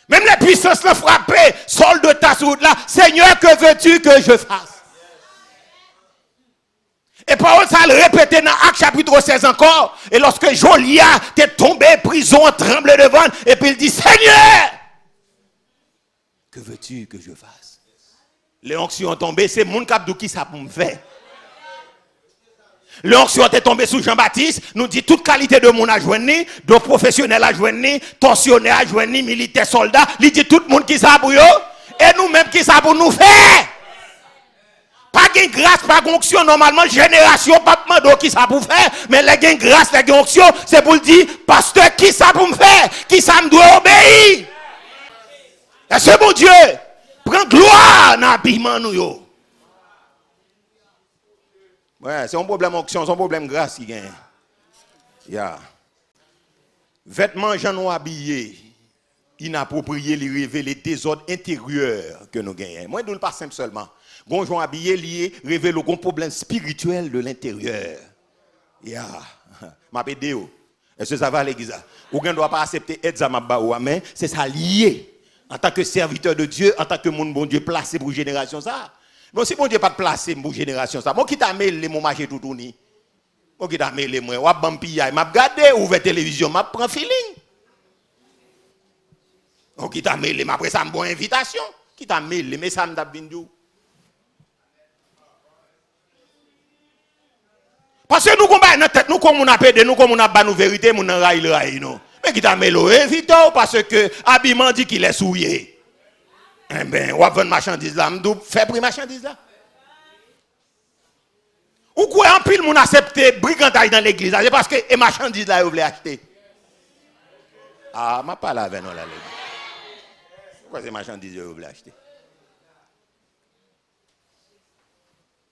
Speaker 1: Même les puissances le frappaient, sol de ta route là, Seigneur, que veux-tu que je fasse? Et parole ça le répétait dans Acte chapitre 16 encore. Et lorsque Jolia est tombé prison, tremblé devant, et puis il dit, Seigneur, que veux-tu que je fasse? Les onctions ont tombé, c'est mon cap qui ça pour me faire. L'onction est tombée sous Jean-Baptiste, nous dit toute qualité de monde à joindre, de professionnels à joindre, tensionnaires à joindre, militaires, soldats, il dit tout le monde qui ça pour eux, et nous-mêmes qui ça pour nous faire. Pas de grâce, pas d'onction, normalement, génération, pas de qui ça pour faire, mais les gains grâce, les gains onction, c'est pour le dire, pasteur, qui ça pour me faire, qui ça me doit obéir. Et c'est bon Dieu, prends gloire dans l'habillement nous. Ouais, c'est un problème onction, c'est un problème grâce qui gagne. Yeah. Vêtements gens habillés, inappropriés, les révéler des désordres intérieurs que nous gagnons. Moi, je ne pas simple seulement. Gonjon habillé lié révèle un problème spirituel de l'intérieur. Yeah. Ma pédéo. Est-ce que ça va à l'église? Ou ne doit pas accepter aide ça mais c'est ça lié. En tant que serviteur de Dieu, en tant que mon bon Dieu placé pour génération ça. Bon, si mon Dieu pas de placer pour génération ça, moi qui t'a mêlé mon marché tout tourné. Moi qui t'a mêlé moi, ou bampiya, m'a regardé ouvert télévision, m'a prend feeling. Moi qui t'a mêlé, après ça me bonne invitation, qui t'a mêlé mais ça me t'a bindu. Parce que nous combat dans tête nous comme on a pédé, nous comme on a ba nous vérité, mon rail le rail non. Mais qui t'a mêlé invité parce que habillement dit qu'il est souillé. Eh bien, on va vendre marchandise là, on fait prix marchandise là. Ou quoi en pile, on accepte brigantage dans l'église, c'est parce que les marchandises là, vous voulez acheter. Ah, je ne parle pas avec nous là. Pourquoi ces marchandises vous voulez acheter?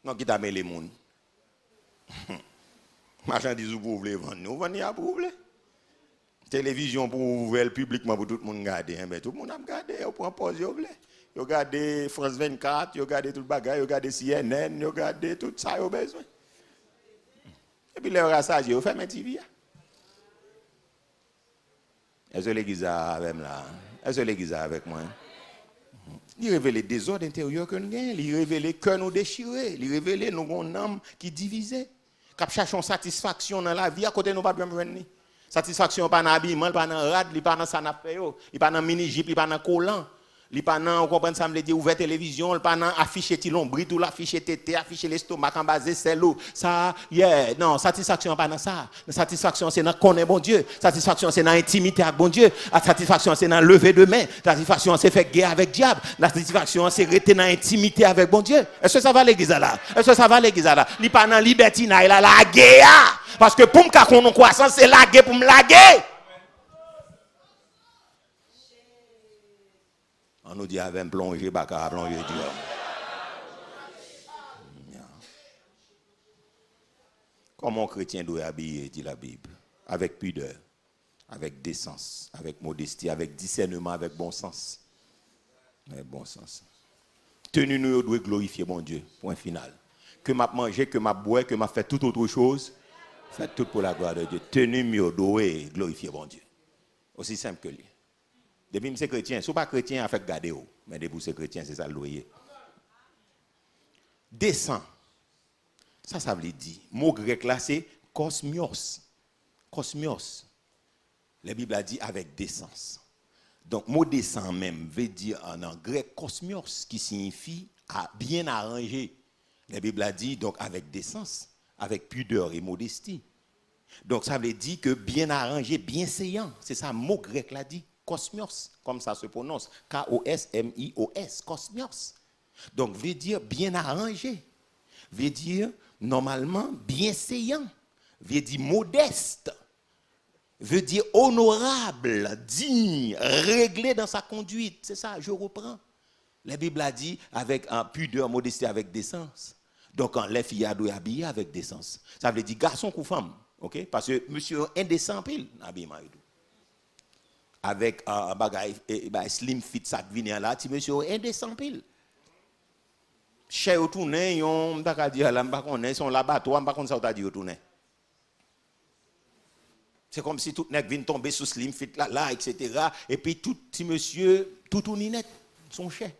Speaker 1: Non, qui t'a mis les gens. Marchandises pour vous vendre, nous vendons pour vous. Télévision pour ouvrir publiquement pour tout le monde regarder. Mais tout le monde a regardé, on prend pause, vous regardez France 24, vous regardez tout le bagage, vous regardez CNN, vous regardez tout ça, vous avez besoin. Et puis les rassages, vous faites mes TV. Est-ce que l'église avec là? Est-ce que l'église avec moi? Il révèle les désordres intérieurs que nous avons, il révèle que nous déchirés, il révèle nous avons une âme qui divisée, qui cherche satisfaction dans la vie à côté de nous pas de venir. Satisfaction pas dans l'habillement, pas dans rad, pas dans sanapé, pas dans mini-jeep, pas dans collant. Il pas dans, on comprend ça, me dit ouvert télévision, il pas dans afficher tilombre, tout l'afficher tété, afficher l'estomac en bas celle-là. Ça, yeah, non, satisfaction pas dans ça. Satisfaction c'est dans connaître bon Dieu. Satisfaction c'est dans intimité avec bon Dieu. La satisfaction c'est dans lever de main. Satisfaction c'est faire guerre avec diable. La satisfaction c'est rester dans intimité avec bon Dieu. Est-ce que ça va l'église là? Est-ce que ça va l'église là? Il pas dans libertinage, il a la guerre. Parce que pour me qu'on croissance c'est la guerre pour me laguer. On nous dit avec un plongée, baka plonger Dieu. Comment un chrétien doit habiller, dit la Bible? Avec pudeur, avec décence, avec modestie, avec discernement, avec bon sens. Avec bon sens. Tenue nous doit glorifier mon Dieu. Point final. Que m'a mangé, que m'a boire, que m'a fait toute autre chose. Faites tout pour la gloire de Dieu. Tenue mieux doit glorifier mon Dieu. Aussi simple que lui. Depuis que c'est chrétien, si pas chrétien, avec garder. Mais depuis que c'est chrétien, c'est ça le loyer. Descend. Ça veut dire. Mot grec là, c'est kosmios. Kosmios. La Bible a dit avec décence. Donc, mot descend même veut dire en grec kosmios, qui signifie bien arrangé. La Bible a dit donc avec décence, avec pudeur et modestie. Donc, ça veut dire que bien arrangé, bien séant. C'est ça, mot grec là dit. Kosmios, comme ça se prononce, K-O-S-M-I-O-S, kosmios. Donc, veut dire bien arrangé, veut dire normalement bien séant, veut dire modeste, veut dire honorable, digne, réglé dans sa conduite. C'est ça, je reprends. La Bible a dit avec un pudeur, modestie, avec décence. Donc, les filles doivent habiller avec décence. Ça veut dire garçon ou femme, ok? Parce que monsieur indécent pile, habillement et tout. Avec un bagage slim fit ça vient là ti monsieur indécent pile cher tourner yon pas dire là pas connait son l'abattoir pas connait ça t'a dit tourner c'est comme si tout nèg vient tomber sous slim fit là etc. et puis tout petit monsieur tout net son cher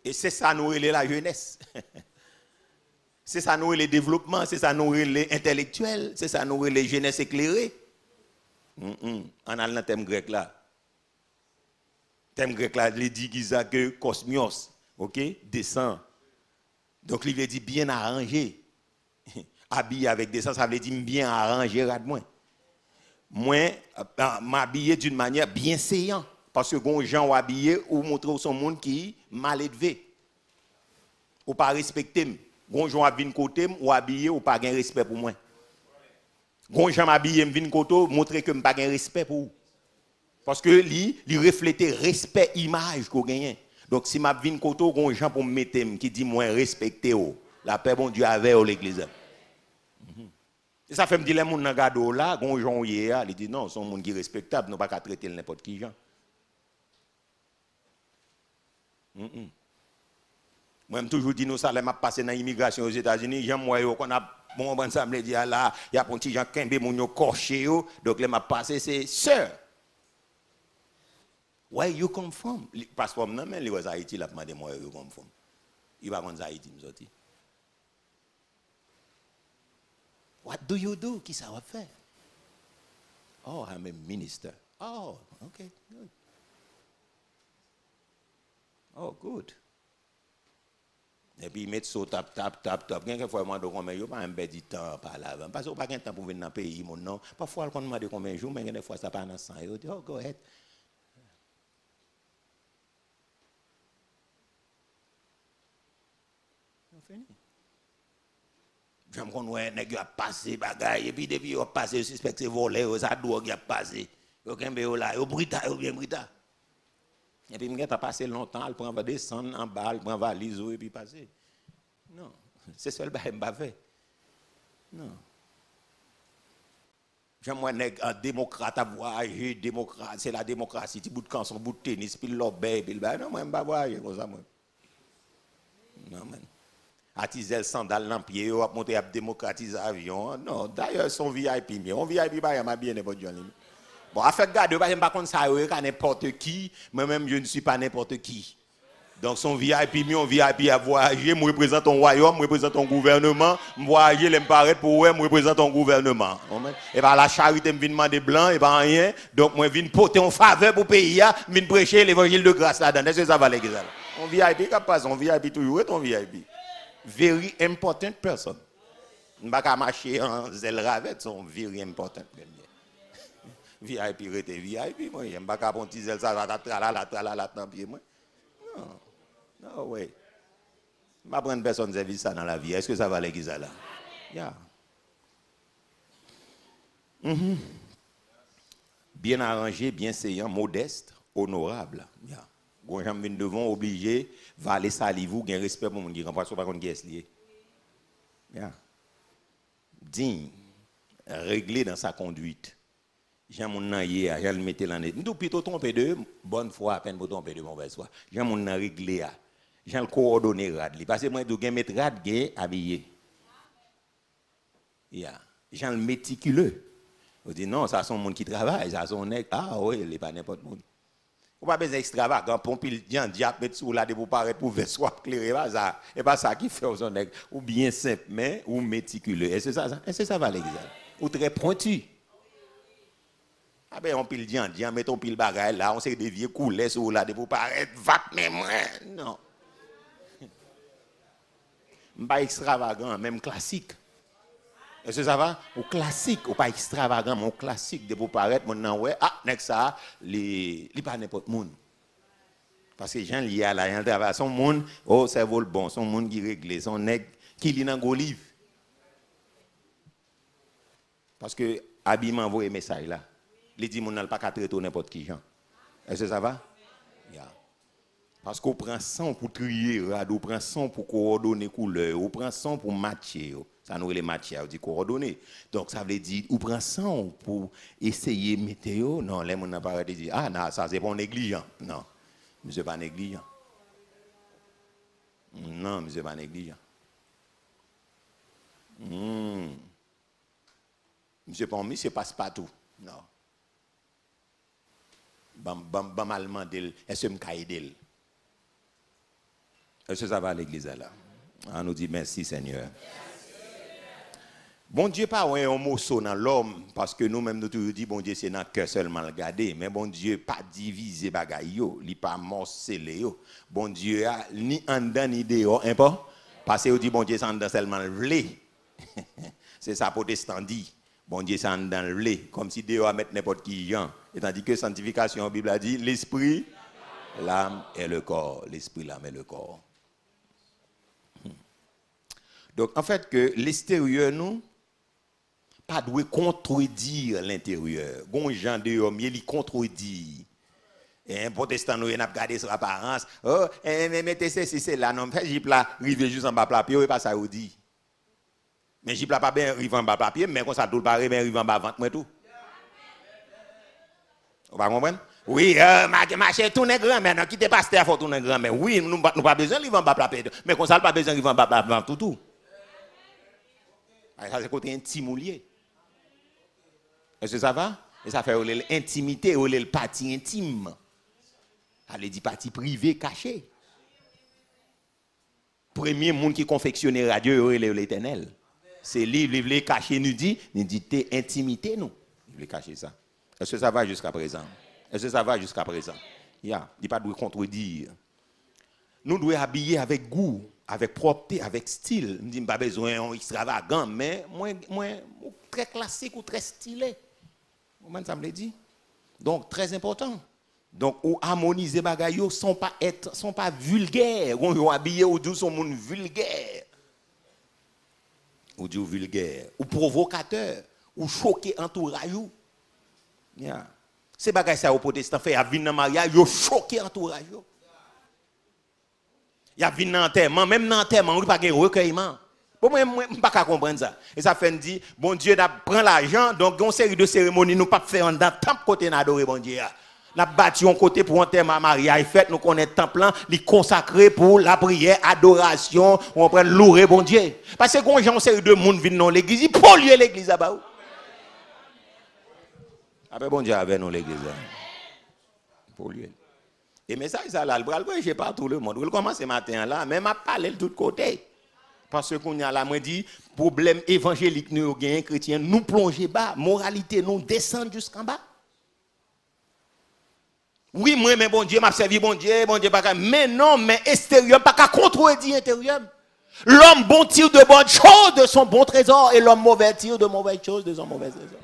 Speaker 1: et c'est ça nous relais la jeunesse c'est ça nous relais développement c'est ça nous relais intellectuel c'est ça nous relais jeunesse éclairée. On a le thème grec là. Thème grec là, il dit que kosmios, ok, descend. Donc il veut dire bien arrangé. Habillé avec décence, ça veut dire bien arrangé, moi, m'habiller d'une manière bien séant. Parce que les gens habillé ou montrer son monde qui mal élevé. Ou pas respecté. Les gens habillé côté ou habillé ou pas gain respect pour moi. Gon j'aime habiller m'vin koto montrer que m'pas gain respect pour vous. Parce que li reflète respect image qu'on gagne. Donc si m'a vin koto gon gens pour me mettre qui dit moi respecter la paix bon Dieu avec l'église. Et ça fait me dire les moun nan gado là gon gens hier il dit non son monde qui respectable non pas qu'à traiter n'importe qui gens. Moi même toujours dit nous ça m'a passé dans immigration aux États-Unis j'aime moi qu'on a bon bon ça me dit là il y a un petit gens kembe moun yo coché yo donc les m'a passé c'est sir where you come from passeport non mais les Haïti là demandé moi you come from il va connait Haïti me sorti what do you do qui ça va faire oh I'm a minister oh okay good oh good. Et puis, ils mettent ça, tap. Quelquefois, ils demandent combien de jours, pas un peu de temps par là. Parce que pas de temps pour venir dans le pays, mon non. Parfois, ils demandent combien de jours, mais des fois, ça pas dans 100. Ils disent, oh, go ahead. C'est fini. J'aime qu'on voit un nèg a passé bagaille, et puis depuis, il a passé, il suspecte c'est volé, ça doit a passé. Il a là, il a bien brita. Et puis, il a passé longtemps, il prend descendre en bas, il prend valise, et puis passer. Non, c'est seul que je ne fais Non. J'aimerais un démocrate à voyager, démocrate, c'est la démocratie, petit bout de canson, bout de tennis, puis l'obé, puis le bain. Non, moi, je ne vais pas voyager comme ça, moi. Non, man. Atizel sandal dans pied, on va monter à démocratiser l'avion. Non, d'ailleurs, son VIP, mais on VIP, bah, il m'a bien n'importe quoi. Bon, à faire garde, je ne sais pas contre ça, n'importe qui, moi-même, je ne suis pas n'importe qui. Donc, son VIP, on VIP à voyager, moi, je représente ton royaume, moi, je représente ton gouvernement, je voyager, je me paraît pour moi, je représente ton gouvernement. Et bien, la charité, je viens demander blanc, et bien rien. Donc, moi, je viens porter en faveur pour le pays, je viens prêcher l'évangile de grâce là-dedans. Est-ce que ça va les gars? On VIP, qu'est-ce passe? On VIP toujours, ton VIP. Very important person. Je ne vais pas marcher en zèle ravette, son very important. VIP, rete VIP, moi, je ne vais pas prendre zèle ça, tralala, dans pied, moi. Non. Non, oui. Je ne vais pas prendre personne qui vit ça dans la vie. Est-ce que ça va l'église là? Yeah. Bien arrangé, bien séant, modeste, honorable. Yeah. Quand j'en viens devant, obligé, va aller salir vous, gain respect pour mon qui renvoie pas contre qui est lié. Yeah. Digne, réglé dans sa conduite. Jean mon nan hier, j'en le mettais l'année. Nous plutôt tromper de bonne foi à peine pour tromper de mauvaise foi. Jean mon nan réglé à. Jean le coordonné rad parce que moi do gain mettre rad gain habillé. Yeah. Jean le méticuleux. On dit non, ça son monde qui travaille, ça son nèg. Ah oui, il est pas n'importe monde. Ou pas besoin extravagant, pompe il diap mettre sous là de pour paraître pour ver soit clair ça. Et pas ça qui fait son nèg ou bien simple mais ou méticuleux. Est-ce que ça va l'église? Ou très pointu. Ah ben on pile dian, met on pile bagaille là, on sait des vieux couleurs sur là de pour paraître vac mais moi non. Pas extravagant, même classique. Est-ce que ça va? Ou classique, ou pas extravagant, mais classique de pour paraître mon ouais, ah next ça, li pas n'importe monde. Parce que gens lié à la travail son monde, oh cerveau le bon, son monde qui réglé, son nèg qui lit dans livre. Parce que habillement voyez message là. Il dit mon n'a pas qu'à traiter n'importe qui gens. Est-ce que ça va? Yeah. Parce qu'on prend son pour trier, on prend son pour coordonner couleur, on prend son pour matcher. Ça nous les matcher, on dit coordonner. Donc ça veut dire on prend son pour essayer météo. Non, les gens n'ont pas dit ah non, ça c'est pas négligent. Non. Monsieur pas négligent. Non, monsieur pas négligent. Monsieur pas monsieur passe partout. Non. Bam allemand d'elle, est-ce que me caïdel. Est-ce que ça va à l'église là? On nous dit merci Seigneur. Bon Dieu pas un morceau dans l'homme parce que nous-mêmes nous toujours dit bon Dieu c'est dans le cœur seulement le garder mais bon Dieu pas diviser bagaille yo, il pas morceler yo. Bon Dieu a ni en dedans ni dehors, hein pas? Parce que dit bon Dieu c'est en dedans seulement le vle. C'est ça protestant dit. Bon Dieu c'est en dedans le vle comme si dehors mettre n'importe qui gens. Et tandis que sanctification la Bible a dit l'esprit, l'âme et le corps, l'esprit, l'âme et le corps. Donc en fait que l'extérieur nous pas doit contredire l'intérieur. Gon gens dehors mais il contredit. Et un protestant nous n'a regardé sur apparence. Oh, mais mettez ceci c'est là non fait jip là, rive juste en bas papier et pas ça ou dit. Mais jip là pas bien rive en bas papier mais comme ça tout pareil mais rive en bas ventre moi tout. Vous comprenez? Oui, marcher tourner grand mais non quittez pasteur faut tourner grand mais oui nous pas besoin rive en bas papier mais comme ça pas besoin rive en bas tout. Ça c'est côté intime lié. Est-ce que ça va? Et ça fait l'intimité, le parti intime. Ça veut dire parti privé caché. Premier monde qui confectionne radio, c'est l'Éternel. C'est lui, il veut cacher, nous dit intimité, nous. Il veut cacher ça. Est-ce que ça va jusqu'à présent? Est-ce que ça va jusqu'à présent? Yeah. Il n'y a pas de contredire. Nous devons habiller avec goût, avec propreté, avec style. Nous n'avons pas besoin d'extravagant, mais moins très classique ou très stylé. Ça me l'a dit. Donc, très important. Donc, ou harmoniser bagaille sont pas vulgaires. On habiller ou dit son monde vulgaire. Ou dit vulgaire. Ou provocateur. Ou choquer entourage. Yeah. Ces bagailles ça aux protestants fait à venir dans mariage, yo choquer entourage. Il y a venir dans enterrement, même dans enterrement, on pas de recueillement. Pour moi, je ne peux pas comprendre ça. Et ça fait dire, bon Dieu, prend l'argent, donc une série de cérémonies, nous ne pouvons pas faire dans le temple côté d'adorer bon Dieu. Nous avons bâti un côté pour un thème à mariage fait, nous connaissons le temple, il consacré pour la prière, adoration, on prend louer bon Dieu. Parce que quand une série de monde viennent dans l'église, ils polluent l'église là-bas. Après bon Dieu avec nous l'église. Polluer. Et mais ça, là, le bras, je pas tout le monde. Il commence ce matin là, même à parler de tous côtés. Parce qu'on y a là, moi dit, problème évangélique nous gagnons chrétiens, nous plonger bas, moralité nous descend jusqu'en bas. Oui, moi, mais bon Dieu m'a servi, bon Dieu pas mais non, mais extérieur, pas qu'à contredire intérieur. L'homme bon tire de bonnes choses de son bon trésor et l'homme mauvais tire de mauvaises choses de son mauvais trésor.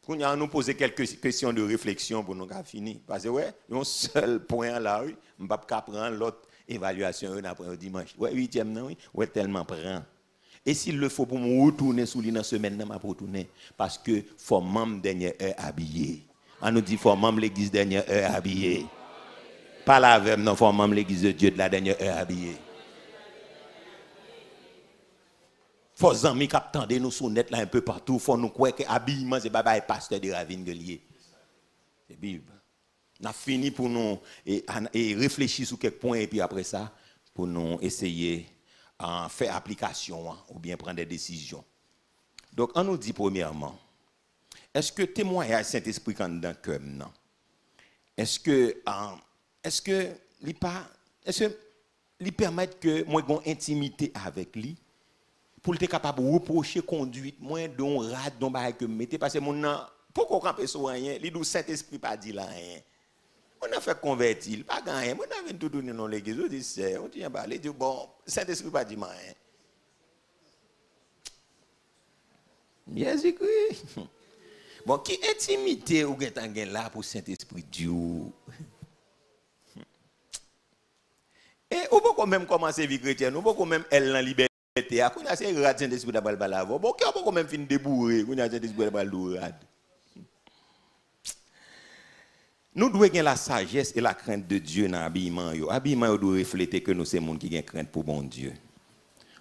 Speaker 1: Qu'on a nous poser quelques questions de réflexion pour nous finir. Parce que ouais, un seul point là, oui, on ne peut pas prendre l'autre évaluation après dimanche. Ouais, 8e, non, oui, ouais, tellement prend. Et s'il le faut pour me retourner sous l'île dans la semaine, je vais retourner. Parce que faut membre dernière heure habillé. On nous dit faut membre l'église dernière heure habillé. Pas la même, non, faut membre l'église de Dieu de la dernière heure habillé. Faut amis qui attendent nous sur net là un peu partout, faut nous croire que habillement c'est baba et pasteur de Ravine Guelier. C'est Bible. On a fini pour nous et réfléchir sur quelques points et puis après ça pour nous essayer à faire application ou bien prendre des décisions. Donc on nous dit premièrement, est-ce que témoignage Saint-Esprit quand dans cœur non? Est-ce que lui permet que moi j'ai une intimité avec lui? Pour être capable de reprocher conduite moins d'un rad dont bah que mettez parce que mon pourquoi camper sur rien li dou Saint-Esprit pas dit là rien on a fait convertir pas rien on a tout donner dans l'église on dit c'est on dit bah les dit bon Saint-Esprit pas dit rien bien écrit bon qui intimité ou gain là pour Saint-Esprit Dieu et on peut quand même commencer vie chrétienne on peut quand même elle en liberté a qu'on a ces rats d'esprit d'abal balavo bon qui on peut quand même fin débourrer qu'on a des esprits d'abal dorade nous devons gagner la sagesse et la crainte de Dieu dans l'habillement habillement doit refléter que nous sommes monde qui gagne crainte pour bon Dieu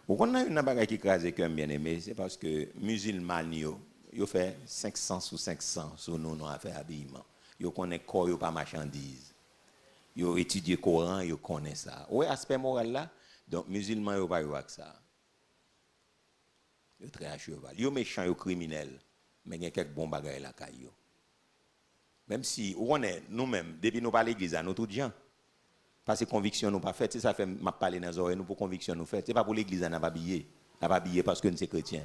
Speaker 1: on a une bagaille qui crase que bien aimé c'est parce que musulmans yo fait 500 sur 500 sur nous affaire habillement yo connaît corps yo pas marchandise yo étudier Coran yo connaît ça ouais aspect moral là donc musulmans yo pas yo avec ça. Yo très à cheval. Yo méchant, yo criminel. Mais il y a quelques bons bagages là caillou. Même si on est nous-mêmes depuis nous pas l'église nous tout gens. Parce que conviction nous pas fait, c'est ça fait m'a parler dans oreilles nous pour conviction nous fait. C'est pas pour l'église n'a pas habillé. N'a pas habillé parce que nous sommes chrétiens.